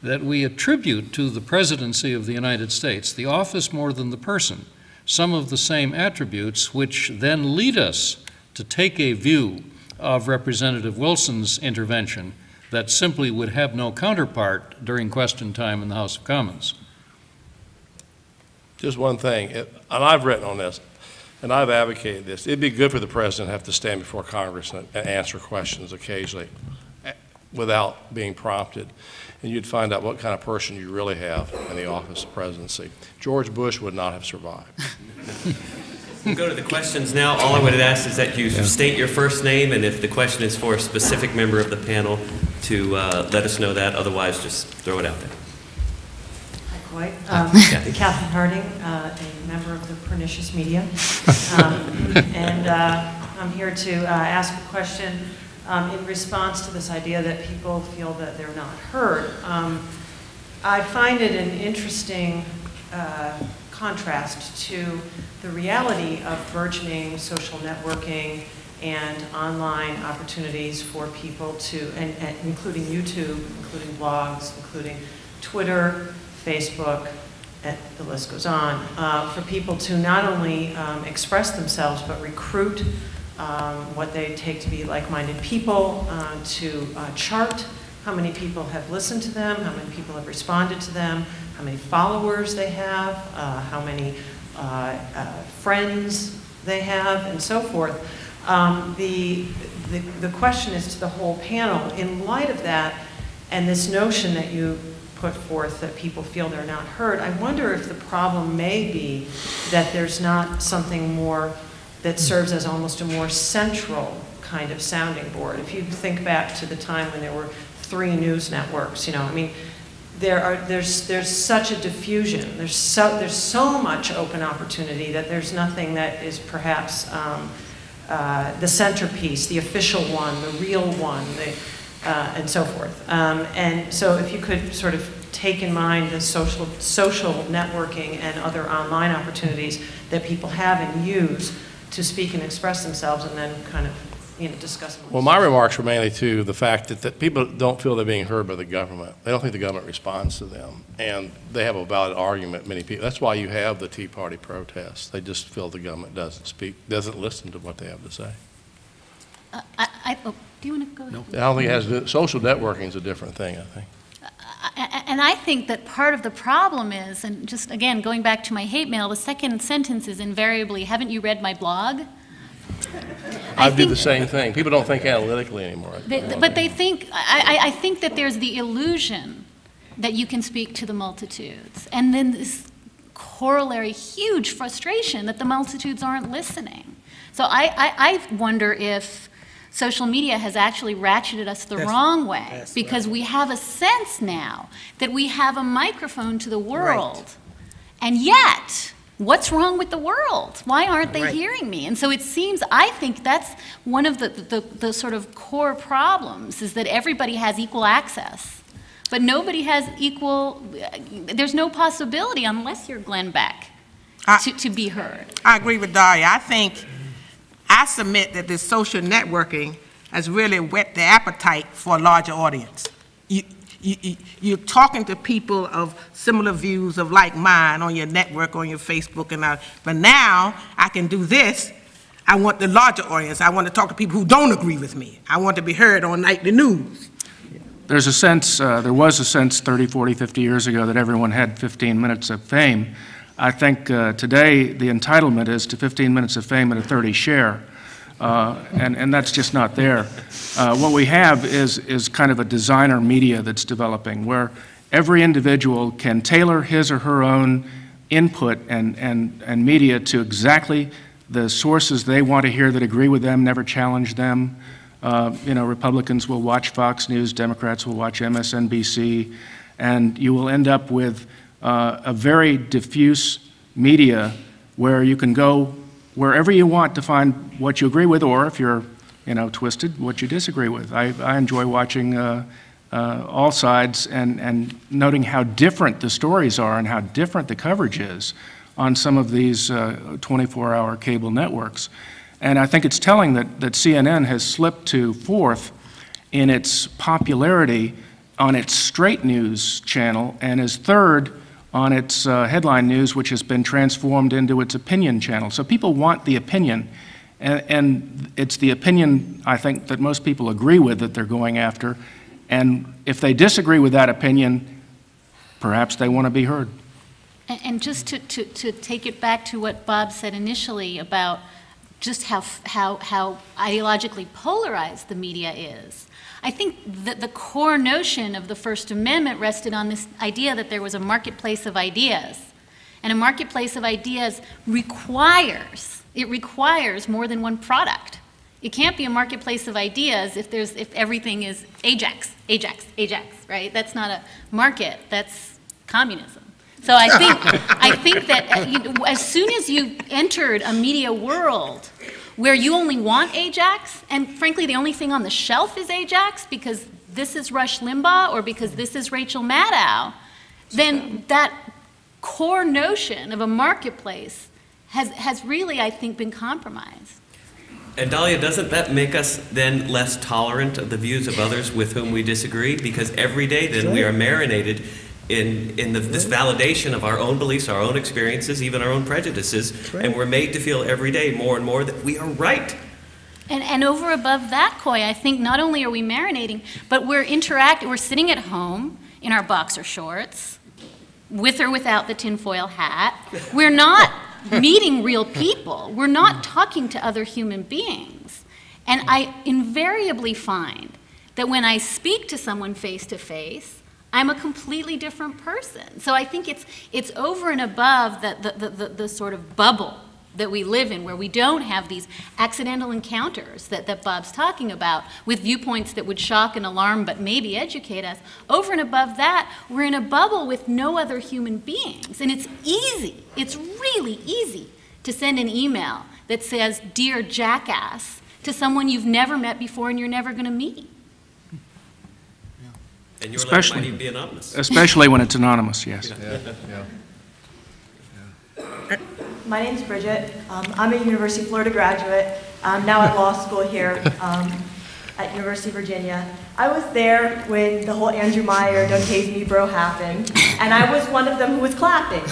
that we attribute to the presidency of the United States, the office more than the person, some of the same attributes which then lead us to take a view of Representative Wilson's intervention that simply would have no counterpart during question time in the House of Commons. Just one thing, and I've written on this. and I've advocated this, it'd be good for the president to have to stand before Congress and answer questions occasionally without being prompted. And you'd find out what kind of person you really have in the office of presidency. George Bush would not have survived. We'll go to the questions now. All I would ask is that you state your first name, and if the question is for a specific member of the panel, to let us know that. Otherwise, just throw it out there. Catherine Harding, a member of the Pernicious Media. And I'm here to ask a question in response to this idea that people feel that they're not heard. I find it an interesting contrast to the reality of burgeoning social networking and online opportunities for people to, and including YouTube, including blogs, including Twitter, Facebook, and the list goes on, for people to not only express themselves, but recruit what they take to be like-minded people, to chart how many people have listened to them, how many people have responded to them, how many followers they have, how many friends they have, and so forth. The question is to the whole panel, in light of that, and this notion that you put forth that people feel they're not heard, I wonder if the problem may be that there's not something more that serves as almost a more central kind of sounding board. If you think back to the time when there were 3 news networks, you know, I mean, there's such a diffusion. There's so much open opportunity that there's nothing that is perhaps the centerpiece, the official one, the real one, and so forth. And so if you could sort of take in mind the social networking and other online opportunities that people have and use to speak and express themselves, and then kind of, you know, discuss them. Well, my remarks were mainly to the fact that people don't feel they're being heard by the government. They don't think the government responds to them, and they have a valid argument, many people. That's why you have the Tea Party protests. They just feel the government doesn't listen to what they have to say. Do you want to go ahead? No. I don't think it has, social networking is a different thing, I think. And I think that part of the problem is, and just again, going back to my hate mail, the second sentence is invariably, haven't you read my blog? I do the same thing. People don't think analytically anymore. But they think, I think that there's the illusion that you can speak to the multitudes. And then this corollary huge frustration that the multitudes aren't listening. So I wonder if social media has actually ratcheted us the wrong way, because we have a sense now that we have a microphone to the world. Right. And yet, what's wrong with the world? Why aren't they hearing me? And so it seems, I think that's one of the sort of core problems, is that everybody has equal access, but nobody has equal, there's no possibility, unless you're Glenn Beck, to be heard. I agree with Daria. I submit that this social networking has really whet the appetite for a larger audience. You're talking to people of similar views of like mine on your network, on your Facebook, and but now I can do this. I want the larger audience. I want to talk to people who don't agree with me. I want to be heard on nightly news. There's a sense, there was a sense 30, 40, 50 years ago that everyone had 15 minutes of fame. I think today the entitlement is to 15 minutes of fame at a 30 share, and that's just not there. What we have is kind of a designer media that's developing, where every individual can tailor his or her own input and media to exactly the sources they want to hear that agree with them, never challenge them. You know, Republicans will watch Fox News, Democrats will watch MSNBC, and you will end up with a very diffuse media where you can go wherever you want to find what you agree with, or if you're, you know, twisted, what you disagree with. I enjoy watching all sides and noting how different the stories are and how different the coverage is on some of these 24-hour cable networks. And I think it's telling that CNN has slipped to fourth in its popularity on its straight news channel, and is third on its headline news, which has been transformed into its opinion channel. So people want the opinion, and it's the opinion, I think, that most people agree with that they're going after. And if they disagree with that opinion, perhaps they want to be heard. And just to take it back to what Bob said initially about just how ideologically polarized the media is, I think that the core notion of the First Amendment rested on this idea that there was a marketplace of ideas. And a marketplace of ideas requires more than one product. It can't be a marketplace of ideas if everything is Ajax, right? That's not a market, that's communism. So I think that as soon as you entered a media world where you only want Ajax, and frankly the only thing on the shelf is Ajax because this is Rush Limbaugh or because this is Rachel Maddow, then that core notion of a marketplace has really, I think, been compromised. And Dahlia, doesn't that make us then less tolerant of the views of others with whom we disagree? Because every day then we are marinated in this validation of our own beliefs, our own experiences, even our own prejudices, and we're made to feel every day more and more that we are right. And over above that, Coy, I think not only are we marinating, but we're sitting at home in our boxer shorts, with or without the tinfoil hat. We're not meeting real people. We're not talking to other human beings. And I invariably find that when I speak to someone face to face, I'm a completely different person. So I think it's over and above the sort of bubble that we live in, where we don't have these accidental encounters that Bob's talking about with viewpoints that would shock and alarm but maybe educate us. Over and above that, we're in a bubble with no other human beings. And it's really easy to send an email that says, "Dear jackass," to someone you've never met before and you're never going to meet. And your letter might even be anonymous. Especially when it's anonymous, yes. My name's Bridget. I'm a University of Florida graduate. I'm now at law school here at University of Virginia. I was there when the whole Andrew Meyer, "Don't tase me, bro" happened, and I was one of them who was clapping.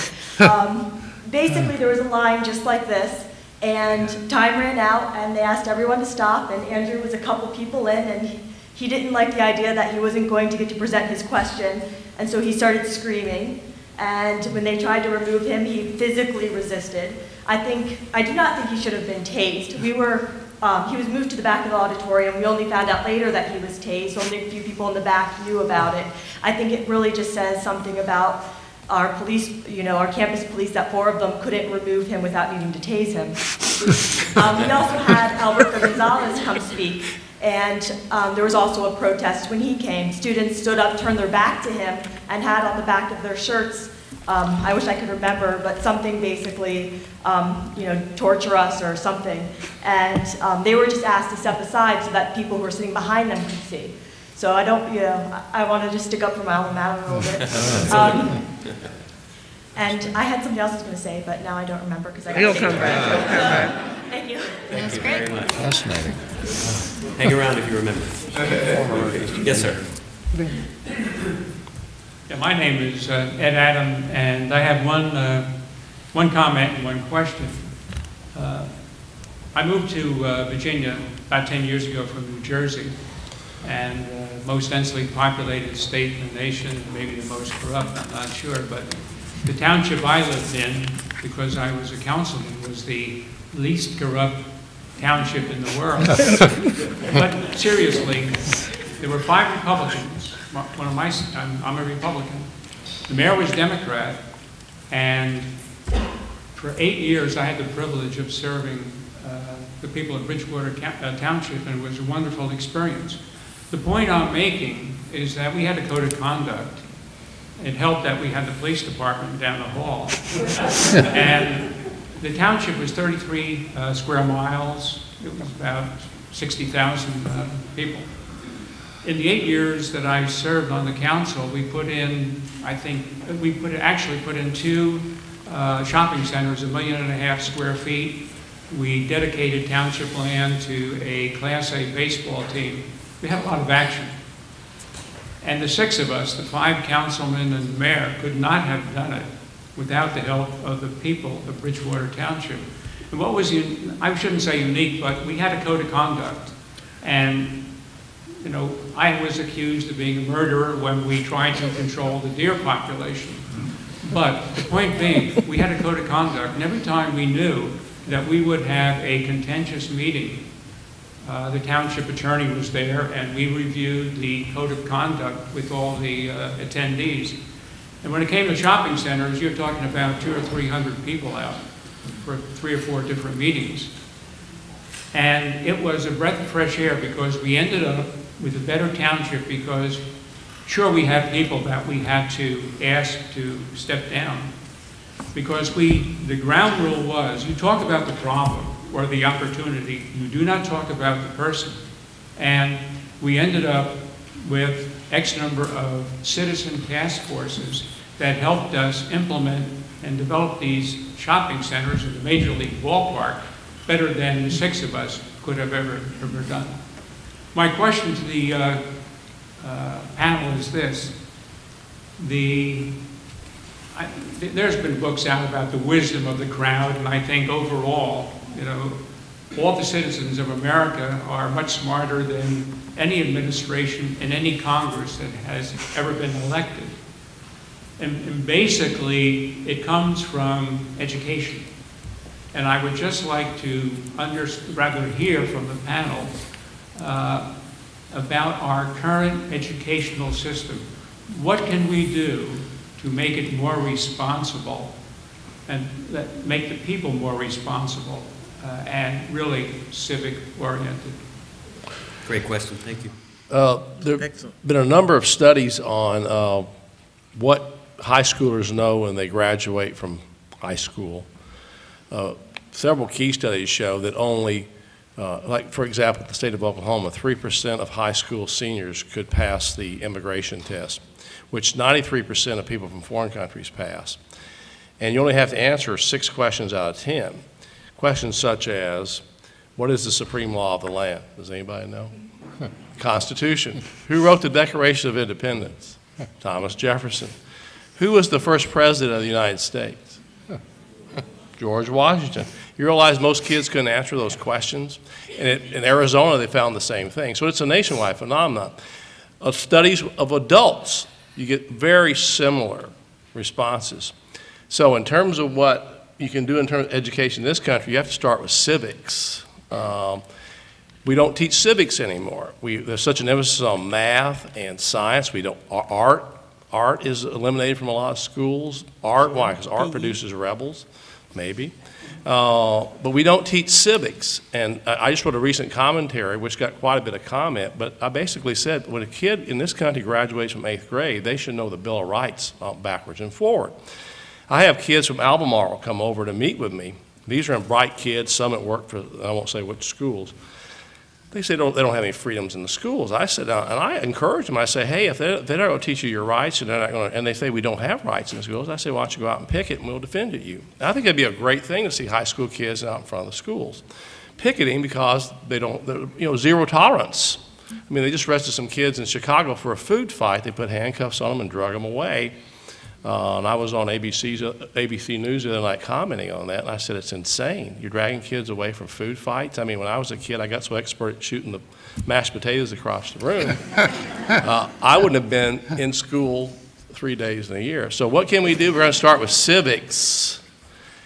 Basically, there was a line just like this, and time ran out, and they asked everyone to stop, and Andrew was a couple people in, and he didn't like the idea that he wasn't going to get to present his question, and so he started screaming. And when they tried to remove him, he physically resisted. I do not think he should have been tased. He was moved to the back of the auditorium. We only found out later that he was tased. Only a few people in the back knew about it. I think it really just says something about our police, our campus police, that 4 of them couldn't remove him without needing to tase him. We also had Alberto Gonzalez come speak. And there was also a protest when he came. Students stood up, turned their back to him, and had on the back of their shirts, I wish I could remember, but something basically, torture us or something. And they were just asked to step aside so that people who were sitting behind them could see. So I don't, I want to just stick up for my alma mater a little bit. And I had something else I was going to say, but now I don't remember because I got to come back. Thank you. Thank you very much. Fascinating. Hang around if you remember. Yes, sir. Yeah, my name is Ed Adam, and I have one comment and one question. I moved to Virginia about 10 years ago from New Jersey, and most densely populated state in the nation, maybe the most corrupt, I'm not sure, but the township I lived in, because I was a councilman, was the least corrupt township in the world. But seriously, there were 5 Republicans. I'm a Republican. The mayor was Democrat, and for 8 years I had the privilege of serving the people of Bridgewater Township, and it was a wonderful experience. The point I'm making is that we had a code of conduct. It helped that we had the police department down the hall. And the township was 33 square miles. It was about 60,000 people. In the 8 years that I served on the council, we put in, actually put in 2 shopping centers, 1.5 million square feet. We dedicated township land to a Class A baseball team. We had a lot of action. And the 6 of us, the 5 councilmen and the mayor, could not have done it without the help of the people of Bridgewater Township. And what was, I shouldn't say unique, but we had a code of conduct. And, I was accused of being a murderer when we tried to control the deer population. But the point being, we had a code of conduct, and every time we knew that we would have a contentious meeting, the township attorney was there, and we reviewed the code of conduct with all the attendees. And when it came to shopping centers, you're talking about 200 or 300 people out for 3 or 4 different meetings. And it was a breath of fresh air because we ended up with a better township because sure, we had people that we had to ask to step down because the ground rule was you talk about the problem or the opportunity, you do not talk about the person. And we ended up with X number of citizen task forces that helped us implement and develop these shopping centers in the Major League ballpark better than the 6 of us could have ever done. My question to the panel is this. There's been books out about the wisdom of the crowd, and I think overall, you know, all the citizens of America are much smarter than any administration and any Congress that has ever been elected. And basically, it comes from education. And I would just like to rather hear from the panel about our current educational system. What can we do to make it more responsible and make the people more responsible and really civic-oriented? Great question. Thank you. There have been a number of studies on what high schoolers know when they graduate from high school. Several key studies show that only like, for example, the state of Oklahoma, 3% of high school seniors could pass the immigration test, which 93% of people from foreign countries pass. And you only have to answer 6 questions out of 10. Questions such as, what is the supreme law of the land? Does anybody know? Constitution. Who wrote the Declaration of Independence? Thomas Jefferson. Who was the first president of the United States? George Washington. You realize most kids couldn't answer those questions? And in Arizona, they found the same thing. So it's a nationwide phenomenon. Of studies of adults, you get very similar responses. So in terms of what you can do in terms of education in this country, you have to start with civics. We don't teach civics anymore. There's such an emphasis on math and science. We don't, art is eliminated from a lot of schools. Art, why? Because art produces rebels, maybe. But we don't teach civics. And I just wrote a recent commentary, which got quite a bit of comment, but I basically said, when a kid in this country graduates from 8th grade, they should know the Bill of Rights backwards and forward. I have kids from Albemarle come over to meet with me. These are bright kids, some that work for, I won't say which schools. They say they don't have any freedoms in the schools. I sit down and I encourage them. I say, hey, if they're not going to teach you your rights, and they're not going to, and they say we don't have rights in the schools, I say, why don't you go out and picket and we'll defend it you. And I think it'd be a great thing to see high school kids out in front of the schools picketing because zero tolerance. I mean, they just arrested some kids in Chicago for a food fight. They put handcuffs on them and drug them away. And I was on ABC News the other night commenting on that, and I said, it's insane. You're dragging kids away from food fights. I mean, when I was a kid, I got so expert at shooting the mashed potatoes across the room. I wouldn't have been in school 3 days in a year. So what can we do? We're going to start with civics.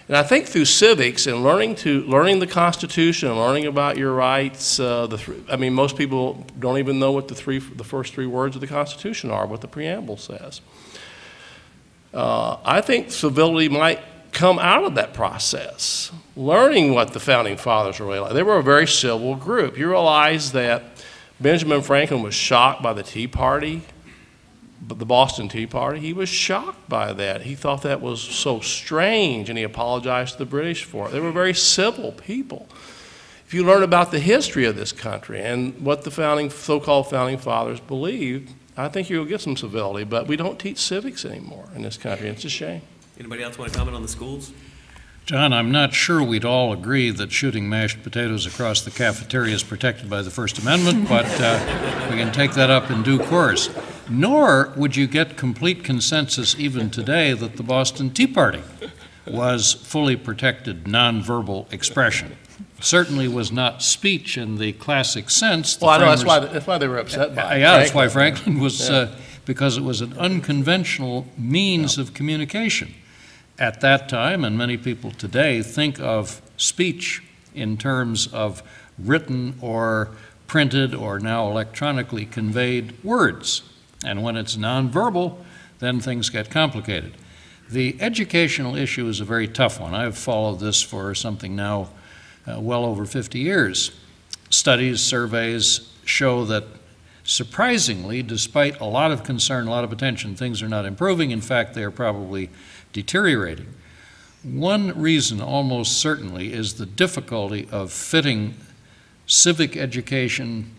And I think through civics and learning the Constitution and learning about your rights, I mean, most people don't even know what the first 3 words of the Constitution are, what the preamble says. I think civility might come out of that process, learning what the Founding Fathers were really like. They were a very civil group. You realize that Benjamin Franklin was shocked by the Tea Party, the Boston Tea Party. He was shocked by that. He thought that was so strange, and he apologized to the British for it. They were very civil people. If you learn about the history of this country and what the so-called Founding Fathers believed, I think you'll get some civility, but we don't teach civics anymore in this country. It's a shame. Anybody else want to comment on the schools? John, I'm not sure we'd all agree that shooting mashed potatoes across the cafeteria is protected by the First Amendment, but we can take that up in due course. Nor would you get complete consensus even today that the Boston Tea Party was fully protected nonverbal expression. Certainly was not speech in the classic sense. Well, I know that's why they were upset by it. Yeah, that's why Franklin was because it was an unconventional means of communication. At that time, and many people today think of speech in terms of written or printed or now electronically conveyed words. And when it's nonverbal, then things get complicated. The educational issue is a very tough one. I've followed this for something now well over 50 years. Studies, surveys show that surprisingly, despite a lot of concern, a lot of attention, things are not improving. In fact, they are probably deteriorating. One reason, almost certainly, is the difficulty of fitting civic education,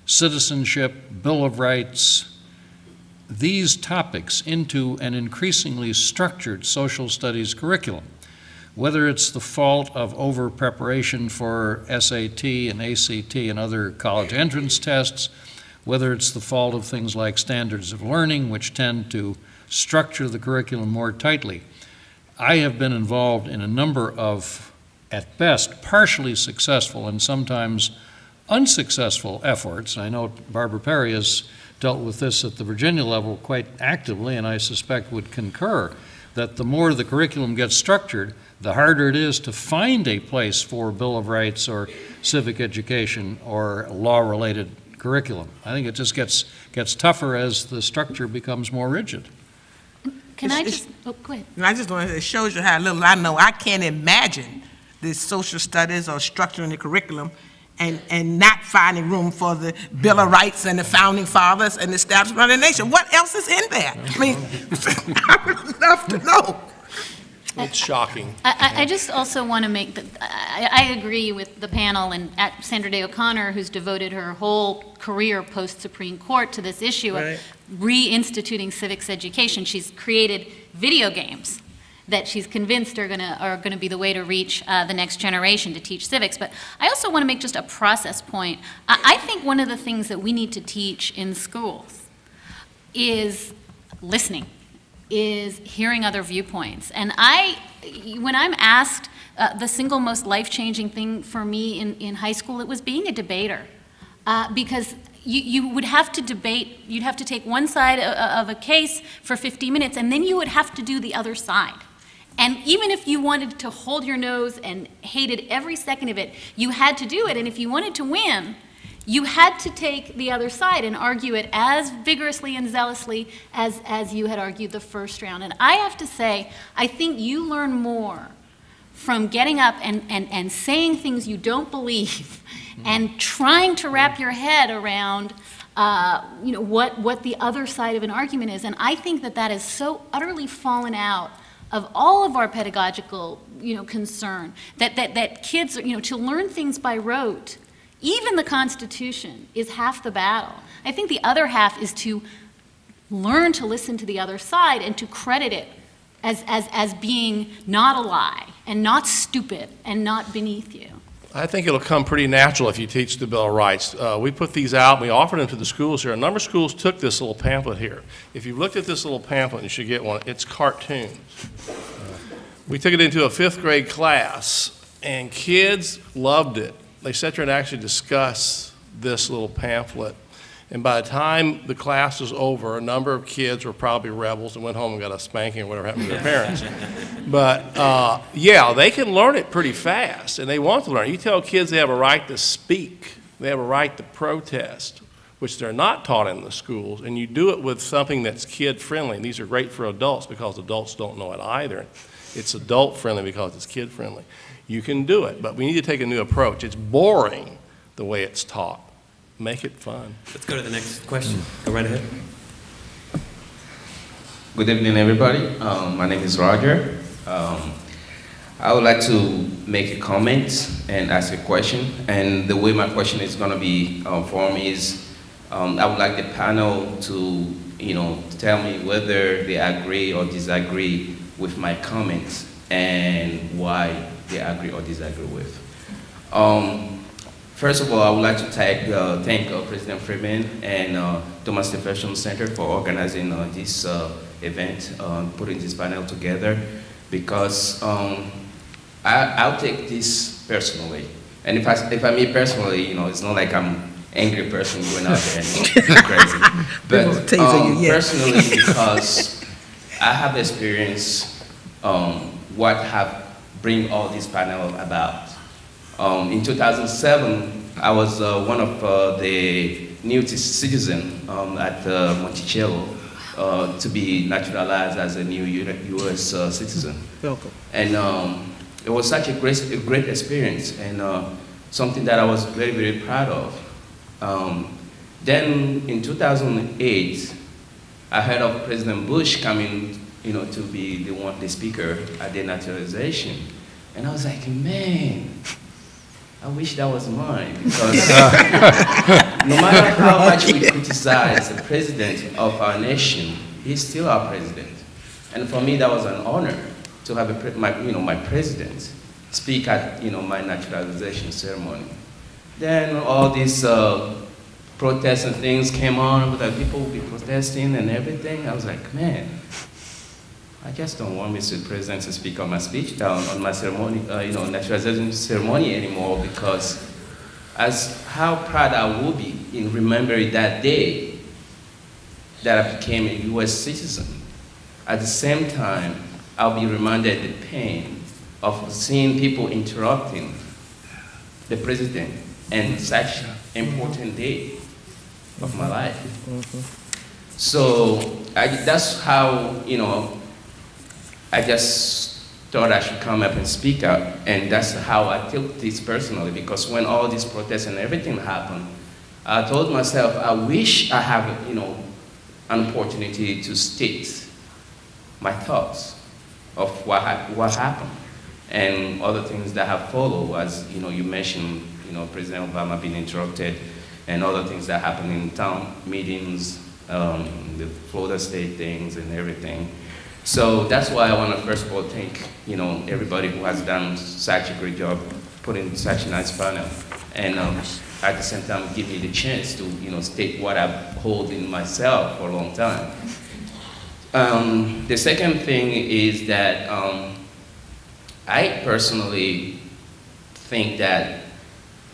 citizenship, Bill of Rights, these topics into an increasingly structured social studies curriculum. Whether it's the fault of over-preparation for SAT and ACT and other college entrance tests, whether it's the fault of things like standards of learning, which tend to structure the curriculum more tightly. I have been involved in a number of, at best, partially successful and sometimes unsuccessful efforts. I know Barbara Perry has dealt with this at the Virginia level quite actively, and I suspect would concur that the more the curriculum gets structured, the harder it is to find a place for Bill of Rights or civic education or law-related curriculum. I think it just gets tougher as the structure becomes more rigid. Can I just, oh, go ahead. I just want to, it shows you how little I know. I can't imagine this social studies or structuring the curriculum and not finding room for the Bill of Rights and the Founding Fathers and the establishment of the nation. What else is in there? I mean, I would love to know. It's shocking. I just also want to make the, I agree with the panel and at Sandra Day O'Connor, who's devoted her whole career post-Supreme Court to this issue of reinstituting civics education. She's created video games that she's convinced are gonna be the way to reach the next generation to teach civics. But I also want to make just a process point. I think one of the things that we need to teach in schools is listening, is hearing other viewpoints. And when I'm asked the single most life-changing thing for me in high school, it was being a debater. Because you would have to debate, you'd have to take one side of a case for 50 minutes, and then you would have to do the other side. And even if you wanted to hold your nose and hated every second of it, you had to do it. And if you wanted to win, you had to take the other side and argue it as vigorously and zealously as you had argued the first round. And I have to say, I think you learn more from getting up and saying things you don't believe and trying to wrap your head around what the other side of an argument is. And I think that has so utterly fallen out of all of our pedagogical concern, that kids, to learn things by rote, even the Constitution, is half the battle. I think the other half is to learn to listen to the other side and to credit it as being not a lie and not stupid and not beneath you. I think it'll come pretty natural if you teach the Bill of Rights. We put these out, and we offered them to the schools here. A number of schools took this little pamphlet here. If you've looked at this little pamphlet, you should get one. It's cartoons. We took it into a 5th grade class, and kids loved it. They sat there and actually discussed this little pamphlet. And by the time the class was over, a number of kids were probably rebels and went home and got a spanking or whatever happened to their parents. But yeah, they can learn it pretty fast, and they want to learn. You tell kids they have a right to speak, they have a right to protest, which they're not taught in the schools, and you do it with something that's kid-friendly. And these are great for adults because adults don't know it either. It's adult-friendly because it's kid-friendly. You can do it, but we need to take a new approach. It's boring the way it's taught. Make it fun. Let's go to the next question. Go right ahead. Good evening, everybody. My name is Roger. I would like to make a comment and ask a question. And the way my question is going to be formed is, I would like the panel to, tell me whether they agree or disagree with my comments and why they agree or disagree with. First of all, I would like to thank President Freeman and Thomas Jefferson Center for organizing this event, putting this panel together, because I'll take this personally. And if I mean personally, it's not like I'm angry person going out there and crazy. But personally, because I have experienced what have bring all this panel about. In 2007, I was one of the new citizens at Monticello to be naturalized as a new U.S. citizen. Welcome. And it was such a great experience, and something that I was very, very proud of. Then in 2008, I heard of President Bush coming, to be the speaker at the naturalization, and I was like, man, I wish that was mine, because no matter how much we criticize the president of our nation, he's still our president. And for me, that was an honor to have my president speak at my naturalization ceremony. Then all these protests and things came on, that people would be protesting and everything. I was like, man, I just don't want Mr. President to speak on my speech, on my ceremony, naturalization ceremony anymore, because as how proud I will be in remembering that day that I became a U.S. citizen. At the same time, I'll be reminded the pain of seeing people interrupting the president and such an important day of my life. So that's how, I just thought I should come up and speak out, and that's how I took this personally, because when all these protests and everything happened, I told myself, I wish I have, an opportunity to state my thoughts of what happened, and other things that have followed, as you mentioned, President Obama being interrupted, and other things that happened in town meetings, the Florida State things and everything. So that's why I want to first of all thank everybody who has done such a great job putting such a nice panel, and at the same time give me the chance to state what I've held in myself for a long time. The second thing is that I personally think that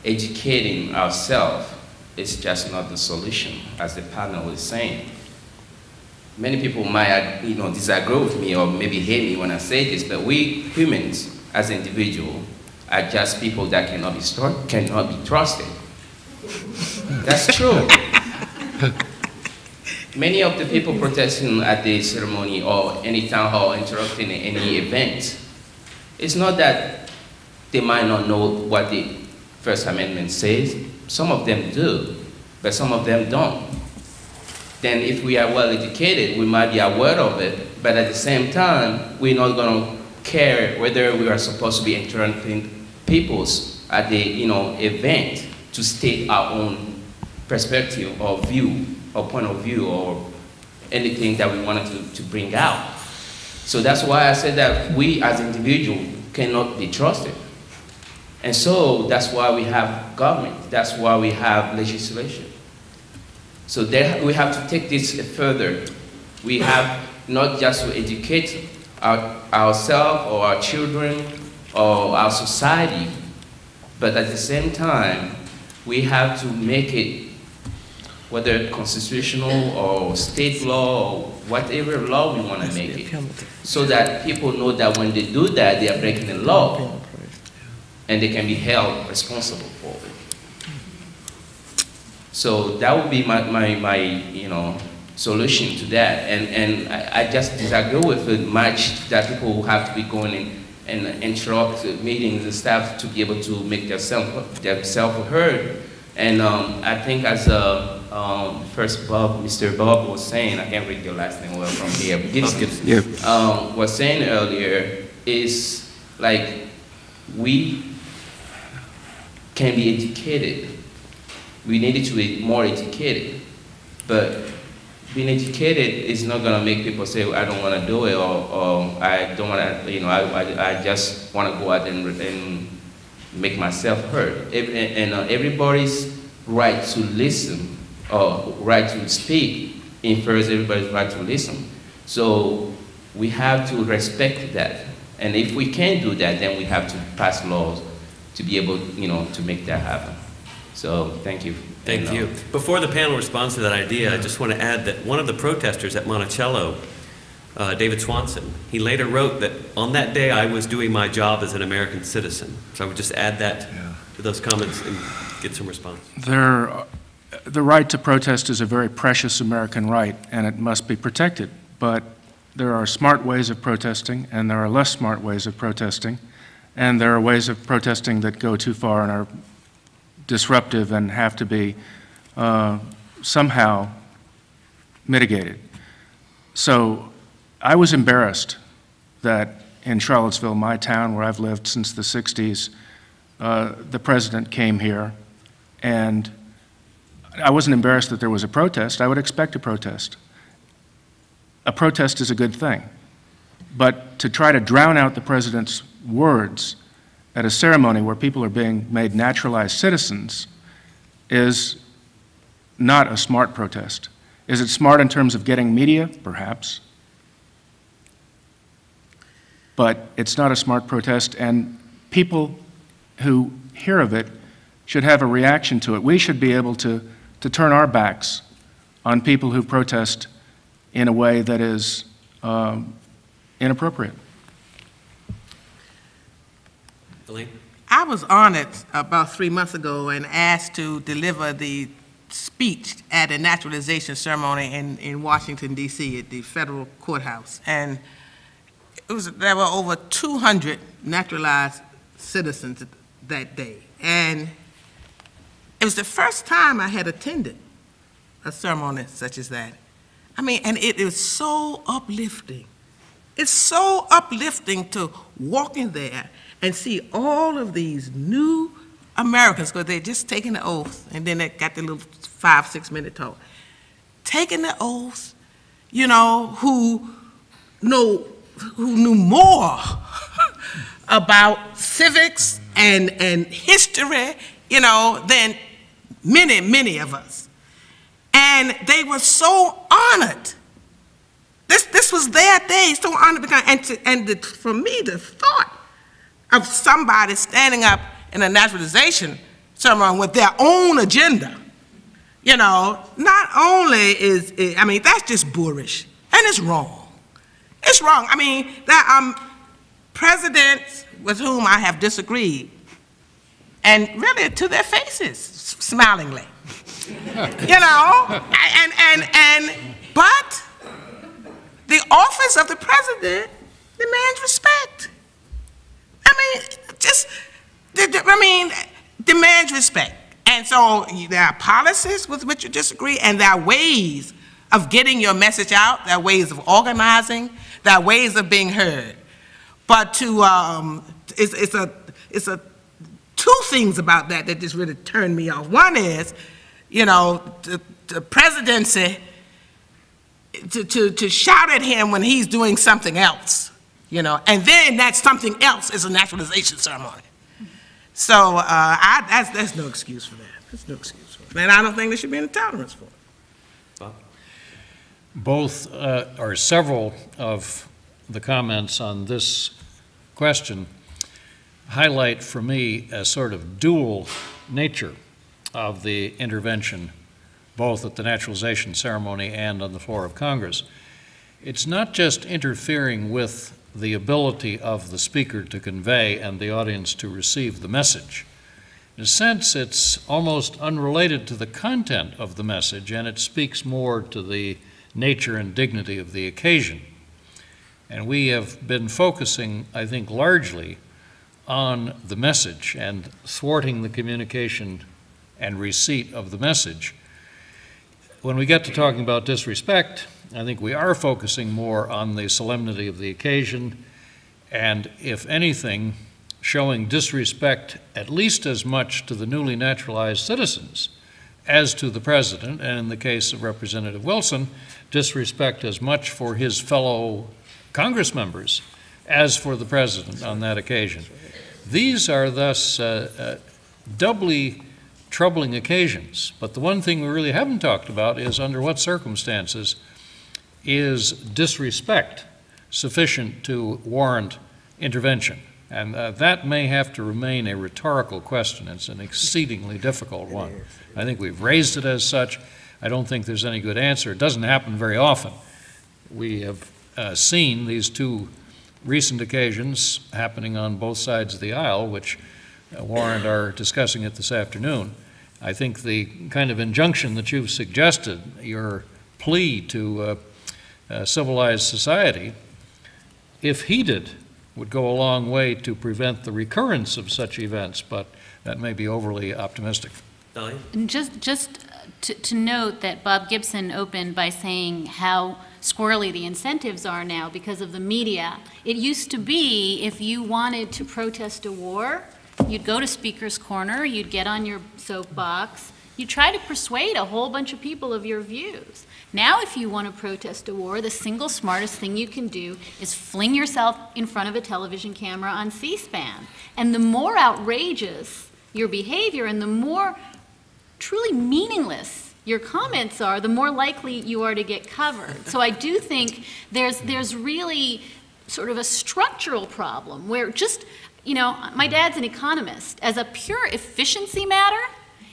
educating ourselves is just not the solution, as the panel is saying. Many people might, disagree with me or maybe hate me when I say this, but we humans, as individuals, are just people that cannot be trusted. That's true. Many of the people protesting at the ceremony or any town hall interrupting any event, it's not that they might not know what the First Amendment says. Some of them do, but some of them don't. Then if we are well educated, we might be aware of it, but at the same time, we're not going to care whether we are supposed to be interrupting people's at the event to state our own perspective or view or point of view or anything that we wanted to bring out. So that's why I said that we as individuals cannot be trusted. And so that's why we have government, that's why we have legislation. So there, we have to take this further. We have not just to educate ourselves or our children or our society, but at the same time, we have to make it, whether constitutional or state law or whatever law we want to make it, so that people know that when they do that, they are breaking the law, and they can be held responsible for it. So that would be my solution to that. And I just disagree with it much that people have to be going in and interrupt meetings and stuff to be able to make themselves heard. And I think as first Mr. Bob was saying, I can't read your last name well from here, but Gibson was saying earlier, is like we can be educated. We needed to be more educated, but being educated is not going to make people say, I don't want to do it, or I don't want to, I just want to go out and make myself heard. Everybody's right to listen, or right to speak, infers everybody's right to listen. So we have to respect that. And if we can't do that, then we have to pass laws to be able, to make that happen. So thank you. Thank you. Before the panel responds to that idea, I just want to add that one of the protesters at Monticello, David Swanson, he later wrote that on that day I was doing my job as an American citizen. So I would just add that to those comments and get some response. The right to protest is a very precious American right, and it must be protected. But there are smart ways of protesting, and there are less smart ways of protesting, and there are ways of protesting that go too far and are disruptive and have to be somehow mitigated. So I was embarrassed that in Charlottesville, my town where I've lived since the 60s, the president came here, and I wasn't embarrassed that there was a protest. I would expect a protest. A protest is a good thing. But to try to drown out the president's words at a ceremony where people are being made naturalized citizens is not a smart protest. Is it smart in terms of getting media? Perhaps. But it's not a smart protest, and people who hear of it should have a reaction to it. We should be able to turn our backs on people who protest in a way that is inappropriate. Elaine? I was honored about 3 months ago and asked to deliver the speech at a naturalization ceremony in Washington, D.C. at the federal courthouse. And there were over 200 naturalized citizens that day. And it was the first time I had attended a ceremony such as that. I mean, and it is so uplifting. It's so uplifting to walk in there and see all of these new Americans, because they're just taking the oath, and then they got the little 5-6 minute talk. Taking the oath, you know, who knew more about civics and history, you know, than many, many of us. And they were so honored. This was their day, so honored, because, for me, the thought of somebody standing up in a naturalization ceremony with their own agenda, you know, not only is it, I mean, that's just boorish, and it's wrong. It's wrong. I mean, there are presidents with whom I have disagreed, and really to their faces, smilingly, you know, but the office of the president demands respect. Demands respect. And so there are policies with which you disagree, and there are ways of getting your message out, there are ways of organizing, there are ways of being heard. But it's two things about that just really turned me off. One is, you know, the presidency, to shout at him when he's doing something else, you know, and then that something else is a naturalization ceremony. So that's no excuse for that. That's no excuse for it. And I don't think there should be any tolerance for it. Bob? Both or several of the comments on this question highlight for me a sort of dual nature of the intervention, both at the naturalization ceremony and on the floor of Congress. It's not just interfering with the ability of the speaker to convey and the audience to receive the message. In a sense, it's almost unrelated to the content of the message, and it speaks more to the nature and dignity of the occasion. And we have been focusing, I think, largely on the message and thwarting the communication and receipt of the message. When we get to talking about disrespect, I think we are focusing more on the solemnity of the occasion, and if anything, showing disrespect at least as much to the newly naturalized citizens as to the president, and in the case of Representative Wilson, disrespect as much for his fellow Congress members as for the president on that occasion. These are thus doubly troubling occasions, but the one thing we really haven't talked about is under what circumstances is disrespect sufficient to warrant intervention. And that may have to remain a rhetorical question. It's an exceedingly difficult one. I think we've raised it as such. I don't think there's any good answer. It doesn't happen very often. We have seen these two recent occasions happening on both sides of the aisle, which warrant our discussing it this afternoon. I think the kind of injunction that you've suggested, your plea to civilized society, if heeded, would go a long way to prevent the recurrence of such events, but that may be overly optimistic. And just to note that Bob Gibson opened by saying how squirrely the incentives are now because of the media. It used to be if you wanted to protest a war, you'd go to Speaker's Corner, you'd get on your soapbox, you'd try to persuade a whole bunch of people of your views. Now if you want to protest a war, the single smartest thing you can do is fling yourself in front of a television camera on C-SPAN. And the more outrageous your behavior and the more truly meaningless your comments are, the more likely you are to get covered. So I do think there's really sort of a structural problem where just, you know, my dad's an economist. As a pure efficiency matter,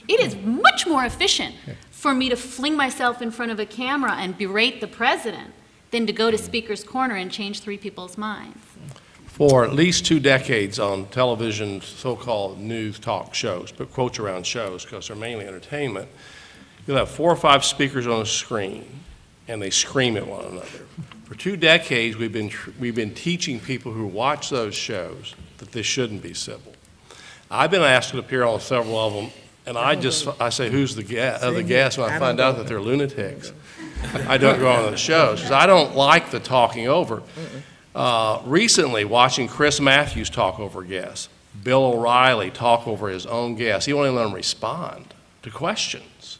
it is much more efficient for me to fling myself in front of a camera and berate the president than to go to Speaker's Corner and change 3 people's minds. For at least 2 decades on television, so-called news talk shows, but quotes around shows because they're mainly entertainment, you'll have 4 or 5 speakers on a screen, and they scream at one another. For 2 decades, we've been teaching people who watch those shows that they shouldn't be civil. I've been asked to appear on several of them, and I say, who's the guest? When I find out that they're lunatics, I don't go on the shows because I don't like the talking over. Recently, watching Chris Matthews talk over guests, Bill O'Reilly talk over his own guests, he won't even let them respond to questions.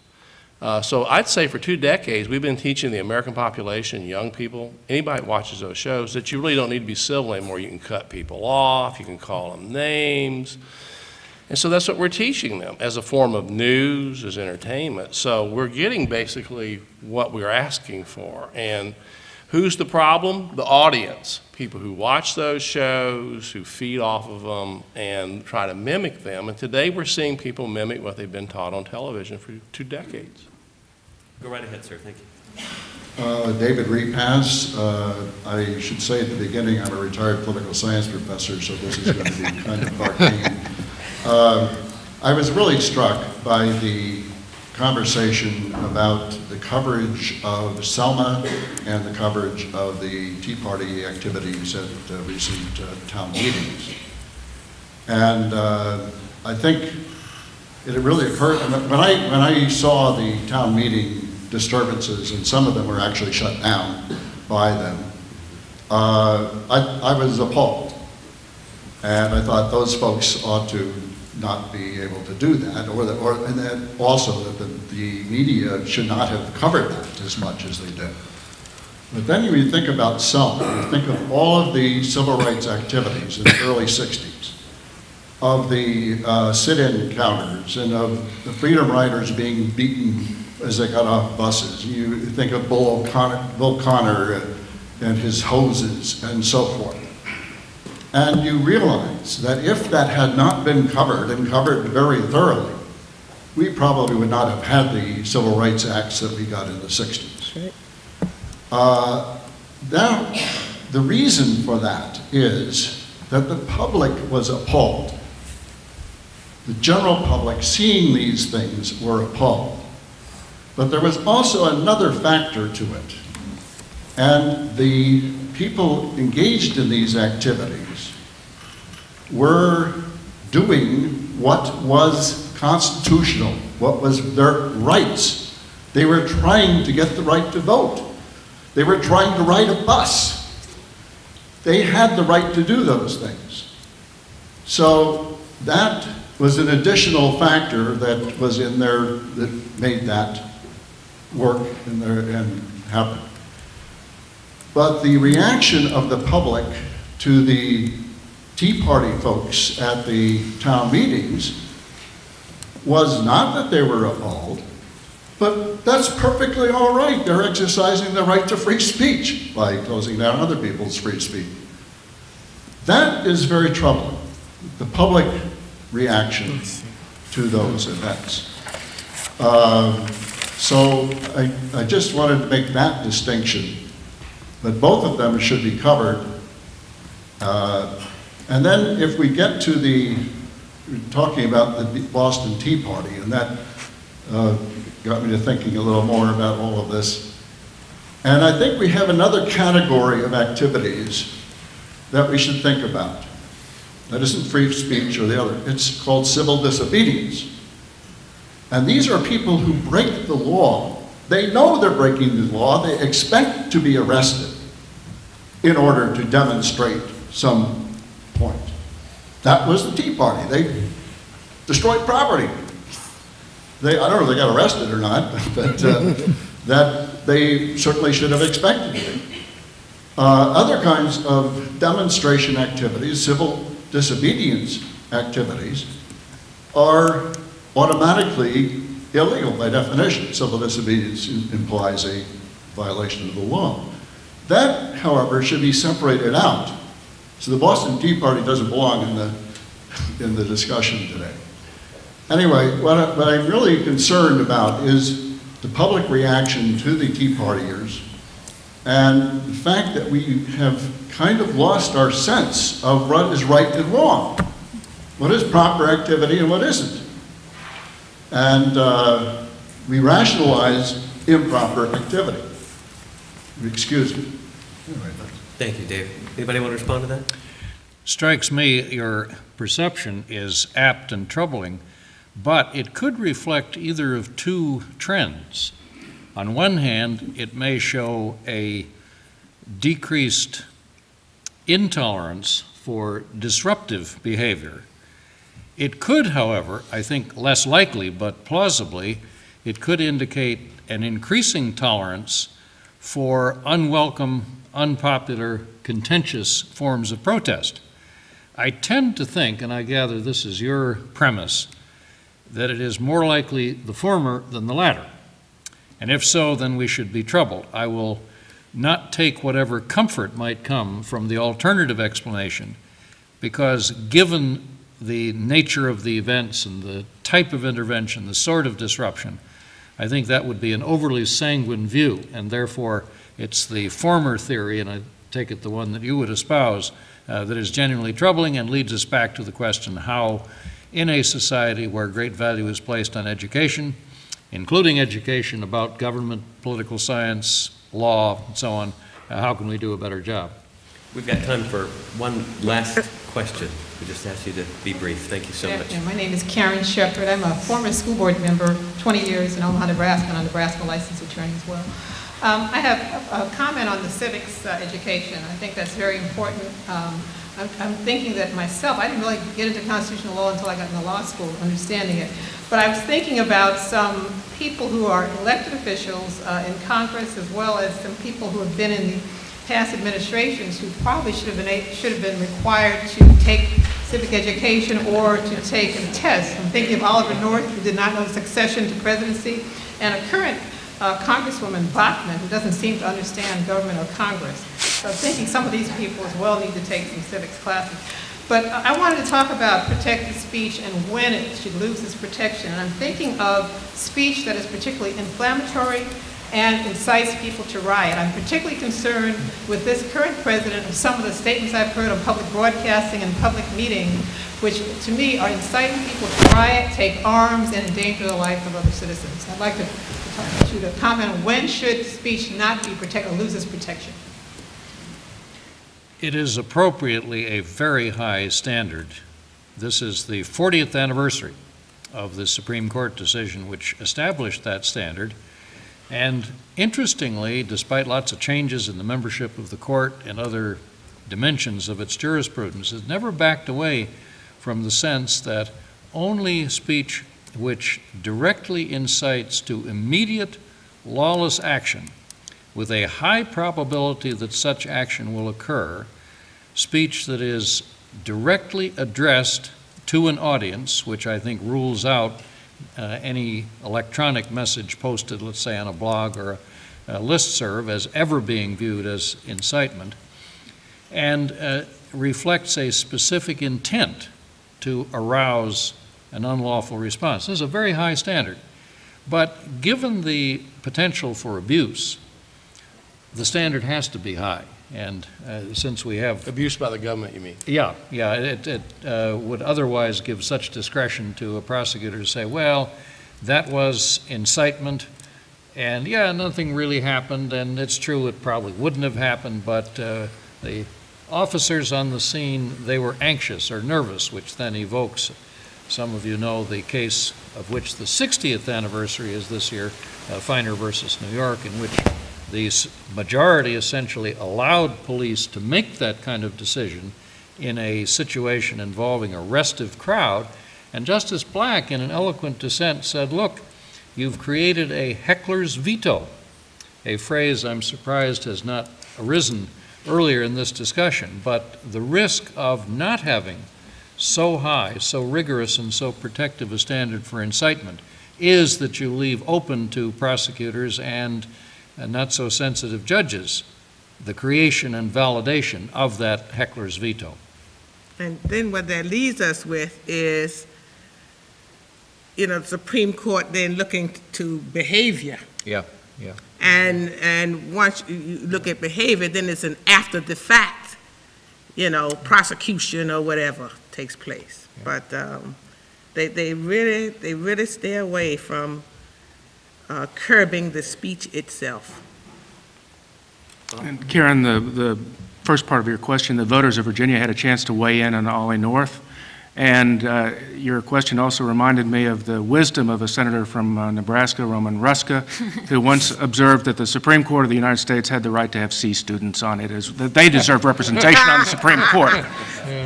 So I'd say for 2 decades, we've been teaching the American population, young people, anybody that watches those shows, that you really don't need to be civil anymore. You can cut people off, you can call them names. And so that's what we're teaching them as a form of news, as entertainment. So we're getting basically what we're asking for. And who's the problem? The audience. People who watch those shows, who feed off of them, and try to mimic them. And today we're seeing people mimic what they've been taught on television for 2 decades. Go right ahead, sir. Thank you. David Repaz. I should say at the beginning I'm a retired political science professor, so this is going to be kind of arcane. I was really struck by the conversation about the coverage of Selma and the coverage of the Tea Party activities at recent town meetings. And I think it really occurred, when I saw the town meeting disturbances, and some of them were actually shut down by them, I was appalled. And I thought those folks ought to not be able to do that, and then also that the media should not have covered that as much as they did. But then you think about Selma, you think of all of the civil rights activities in the early 60s, of the sit-in counters, and of the Freedom Riders being beaten as they got off buses. You think of Bill Connor and his hoses and so forth. And you realize that if that had not been covered, and covered very thoroughly, we probably would not have had the Civil Rights Acts that we got in the 60s. Now, the reason for that is that the public was appalled. The general public, seeing these things, were appalled. But there was also another factor to it. And the people engaged in these activities were doing what was constitutional, what was their rights. They were trying to get the right to vote. They were trying to ride a bus. They had the right to do those things. So that was an additional factor that was in there that made that work in there and happen. But the reaction of the public to the Tea Party folks at the town meetings was not that they were appalled, but that's perfectly all right. They're exercising their right to free speech by closing down other people's free speech. That is very troubling, the public reaction to those events. So I just wanted to make that distinction, but both of them should be covered. And then if we get to talking about the Boston Tea Party, and that got me to thinking a little more about all of this. And I think we have another category of activities that we should think about. That isn't free speech or the other. It's called civil disobedience. And these are people who break the law. They know they're breaking the law. They expect to be arrested in order to demonstrate some point. That was the Tea Party. They destroyed property. I don't know if they got arrested or not, but that they certainly should have expected it. Other kinds of demonstration activities, civil disobedience activities, are automatically illegal by definition. Civil disobedience implies a violation of the law. That, however, should be separated out. So the Boston Tea Party doesn't belong in the discussion today. Anyway, what I'm really concerned about is the public reaction to the Tea Partiers and the fact that we have kind of lost our sense of what is right and wrong, what is proper activity and what isn't. And we rationalize improper activity. Excuse me. Anyway, Thank you, David. Anybody want to respond to that? Strikes me your perception is apt and troubling, but it could reflect either of two trends. On one hand, it may show a decreased intolerance for disruptive behavior. It could, however, I think less likely, but plausibly, it could indicate an increasing tolerance for unwelcome, unpopular, contentious forms of protest. I tend to think, and I gather this is your premise, that it is more likely the former than the latter. And if so, then we should be troubled. I will not take whatever comfort might come from the alternative explanation, because given the nature of the events and the type of intervention, the sort of disruption, I think that would be an overly sanguine view, and therefore it's the former theory, and I take it the one that you would espouse, that is genuinely troubling and leads us back to the question how, in a society where great value is placed on education, including education about government, political science, law, and so on, how can we do a better job? We've got time for one last question. We just ask you to be brief. Thank you so much. My name is Karen Shepherd. I'm a former school board member, 20 years in Omaha, Nebraska, and a Nebraska licensed attorney as well. I have a comment on the civics education. I think that's very important. I'm thinking that myself, I didn't really get into constitutional law until I got into law school, understanding it. But I was thinking about some people who are elected officials in Congress, as well as some people who have been in the past administrations who probably should have been required to take civic education or to take a test. I'm thinking of Oliver North, who did not know succession to presidency, and a current Congresswoman Bachman, who doesn't seem to understand government or Congress. So I'm thinking some of these people as well need to take some civics classes. But I wanted to talk about protected speech and when it should lose its protection. And I'm thinking of speech that is particularly inflammatory and incites people to riot. I'm particularly concerned with this current president of some of the statements I've heard on public broadcasting and public meetings, which to me are inciting people to riot, take arms, and endanger the life of other citizens. I'd like you to comment on when should speech not be protected or lose its protection. It is appropriately a very high standard. This is the 40th anniversary of the Supreme Court decision which established that standard. And interestingly, despite lots of changes in the membership of the court and other dimensions of its jurisprudence, it never backed away from the sense that only speech which directly incites to immediate lawless action with a high probability that such action will occur, speech that is directly addressed to an audience, which I think rules out any electronic message posted, let's say, on a blog or a listserv as ever being viewed as incitement. And reflects a specific intent to arouse an unlawful response. This is a very high standard. But given the potential for abuse, the standard has to be high. And since we have... Abuse by the government, you mean? Yeah, it would otherwise give such discretion to a prosecutor to say, well, that was incitement, and yeah, nothing really happened, and it's true it probably wouldn't have happened, but the officers on the scene, they were anxious or nervous, which then evokes, some of you know the case of which the 60th anniversary is this year, Feiner versus New York, in which the majority essentially allowed police to make that kind of decision in a situation involving a restive crowd. And Justice Black, in an eloquent dissent, said, look, you've created a heckler's veto, a phrase I'm surprised has not arisen earlier in this discussion, but the risk of not having so high, so rigorous, and so protective a standard for incitement is that you leave open to prosecutors and not so sensitive judges the creation and validation of that heckler's veto. And then what that leaves us with is, the Supreme Court then looking to behavior. Yeah. And once you look at behavior, then it's an after the fact, prosecution or whatever takes place. Yeah. But they really stay away from curbing the speech itself. And Karen, the first part of your question, the voters of Virginia had a chance to weigh in on Ollie North. And your question also reminded me of the wisdom of a senator from Nebraska, Roman Ruska, who once observed that the Supreme Court of the United States had the right to have C students on it, that they deserve representation on the Supreme Court.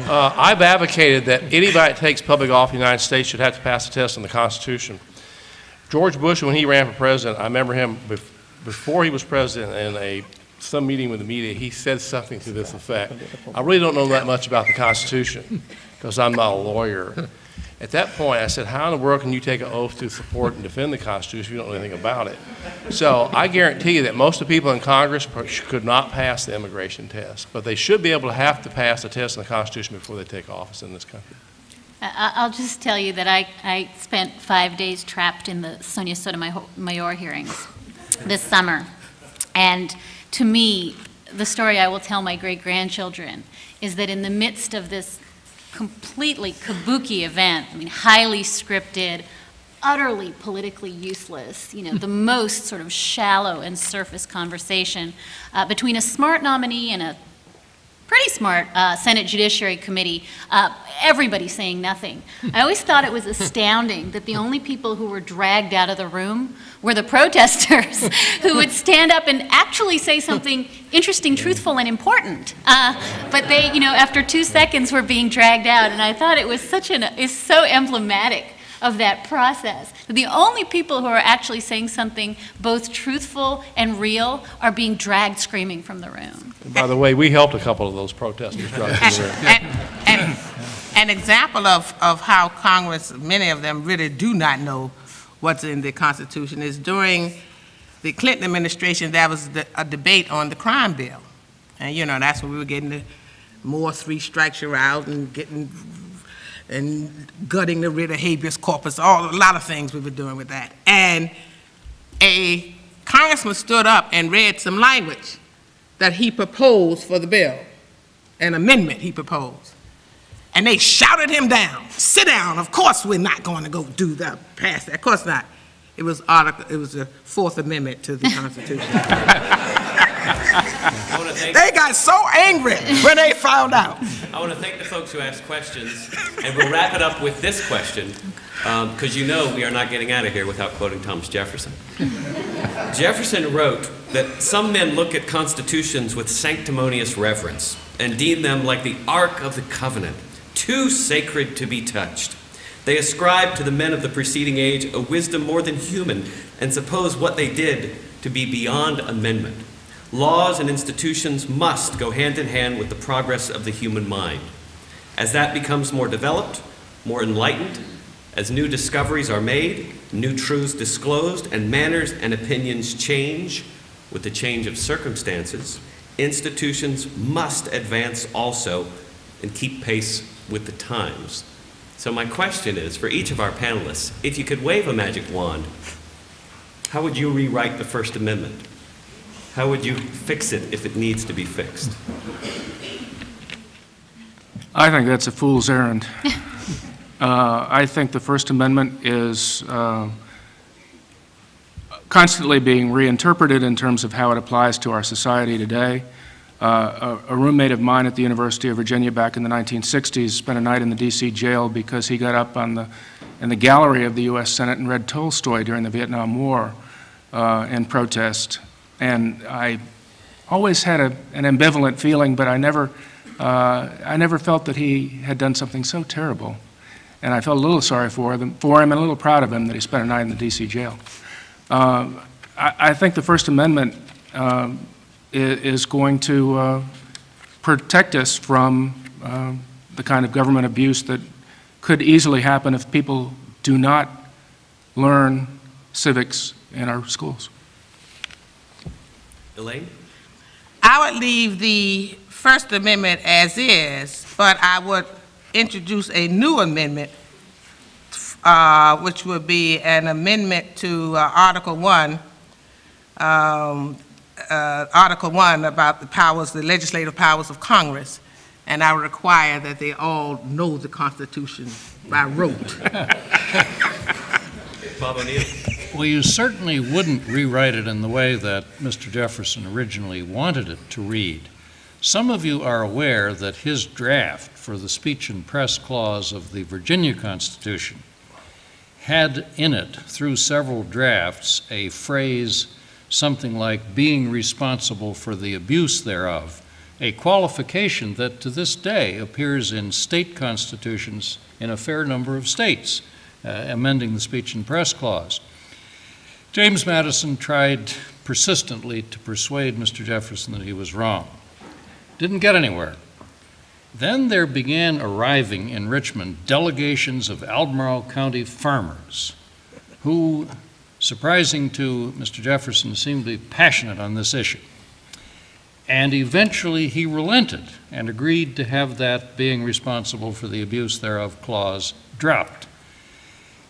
I've advocated that anybody that takes public office in the United States should have to pass a test on the Constitution. George Bush, when he ran for president, I remember him before he was president in some meeting with the media, he said something to this effect. I really don't know that much about the Constitution because I'm not a lawyer. At that point, I said, how in the world can you take an oath to support and defend the Constitution if you don't know anything about it? So I guarantee you that most of the people in Congress could not pass the immigration test, but they should be able to have to pass the test on the Constitution before they take office in this country. I'll just tell you that I spent 5 days trapped in the Sonia Sotomayor hearings this summer. And to me, the story I will tell my great-grandchildren is that in the midst of this completely kabuki event, highly scripted, utterly politically useless, the most sort of shallow and surface conversation between a smart nominee and a pretty smart Senate Judiciary Committee, everybody saying nothing. I always thought it was astounding that the only people who were dragged out of the room were the protesters who would stand up and actually say something interesting, truthful, and important. But they, after 2 seconds were being dragged out, and I thought it was it's so emblematic of that process. The only people who are actually saying something both truthful and real are being dragged screaming from the room. And by the way, we helped a couple of those protesters dragged from the room. An example of how Congress, many of them really do not know what's in the Constitution is during the Clinton administration, there was a debate on the crime bill. And that's when we were getting the more 3 strikes you're out and gutting the writ of habeas corpus, a lot of things we were doing with that. And a congressman stood up and read some language that he proposed for the bill, an amendment he proposed. And they shouted him down. Sit down, of course we're not going to go do that, pass that, of course not. It was the 4th Amendment to the Constitution. They got so angry when they found out. I want to thank the folks who asked questions, and we'll wrap it up with this question, because we are not getting out of here without quoting Thomas Jefferson. Jefferson wrote that some men look at constitutions with sanctimonious reverence and deem them like the Ark of the Covenant, too sacred to be touched. They ascribe to the men of the preceding age a wisdom more than human and suppose what they did to be beyond amendment. Laws and institutions must go hand in hand with the progress of the human mind. As that becomes more developed, more enlightened, as new discoveries are made, new truths disclosed, and manners and opinions change with the change of circumstances, institutions must advance also and keep pace with the times. So my question is, for each of our panelists, if you could wave a magic wand, how would you rewrite the First Amendment? How would you fix it if it needs to be fixed? I think that's a fool's errand. I think the First Amendment is constantly being reinterpreted in terms of how it applies to our society today. A roommate of mine at the University of Virginia back in the 1960s spent a night in the D.C. jail because he got up in the gallery of the U.S. Senate and read Tolstoy during the Vietnam War in protest. And I always had an ambivalent feeling, but I never felt that he had done something so terrible. And I felt a little sorry for him and a little proud of him that he spent a night in the D.C. jail. I think the First Amendment is going to protect us from the kind of government abuse that could easily happen if people do not learn civics in our schools. Elaine? I would leave the First Amendment as is, but I would introduce a new amendment, which would be an amendment to Article 1, about the powers, the legislative powers of Congress, and I would require that they all know the Constitution by rote. Bob O'Neill? Well, you certainly wouldn't rewrite it in the way that Mr. Jefferson originally wanted it to read. Some of you are aware that his draft for the Speech and Press Clause of the Virginia Constitution had in it, through several drafts, a phrase something like being responsible for the abuse thereof, a qualification that to this day appears in state constitutions in a fair number of states, amending the Speech and Press Clause. James Madison tried persistently to persuade Mr. Jefferson that he was wrong. Didn't get anywhere. Then there began arriving in Richmond delegations of Albemarle County farmers who, surprising to Mr. Jefferson, seemed to be passionate on this issue. And eventually he relented and agreed to have that being responsible for the abuse thereof clause dropped.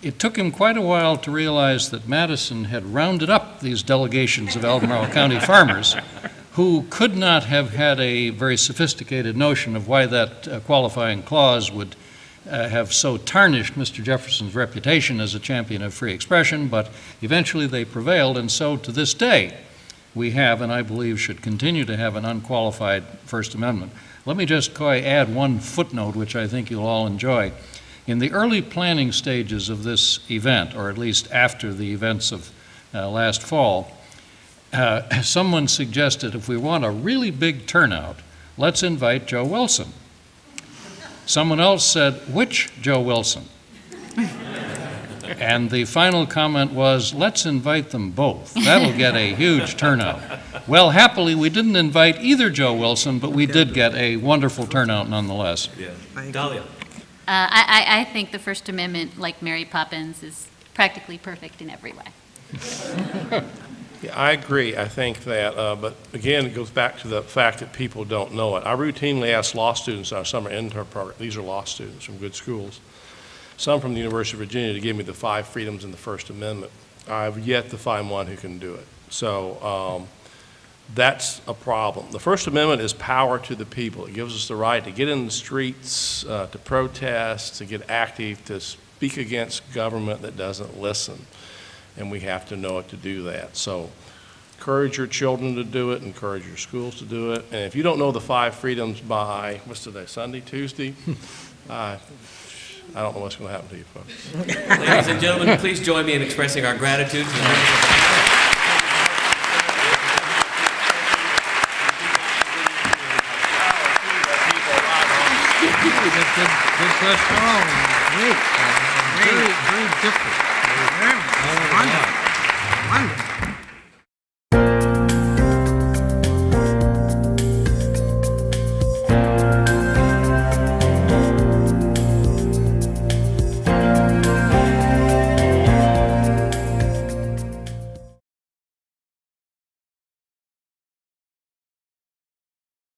It took him quite a while to realize that Madison had rounded up these delegations of Albemarle County farmers who could not have had a very sophisticated notion of why that qualifying clause would have so tarnished Mr. Jefferson's reputation as a champion of free expression, but eventually they prevailed, and so to this day we have, and I believe should continue to have, an unqualified First Amendment. Let me just add one footnote which I think you'll all enjoy. In the early planning stages of this event, or at least after the events of last fall, someone suggested if we want a really big turnout, let's invite Joe Wilson. Someone else said, which Joe Wilson? And the final comment was, let's invite them both. That'll get a huge turnout. Well, happily, we didn't invite either Joe Wilson, but we did get a wonderful turnout nonetheless. Yeah. Dahlia? I think the First Amendment, like Mary Poppins, is practically perfect in every way. Yeah, I agree. I think that, but again, it goes back to the fact that people don't know it. I routinely ask law students in our summer intern program, these are law students from good schools, some from the University of Virginia, to give me the 5 freedoms in the First Amendment. I've yet to find one who can do it. So that's a problem. The First Amendment is power to the people. It gives us the right to get in the streets, to protest, to get active, to speak against government that doesn't listen. And we have to know it to do that. So encourage your children to do it, encourage your schools to do it. And if you don't know the 5 freedoms by, what's today, Sunday, Tuesday? I don't know what's going to happen to you folks. Ladies and gentlemen, please join me in expressing our gratitude to the Good question. Great. Very different. Wonderful.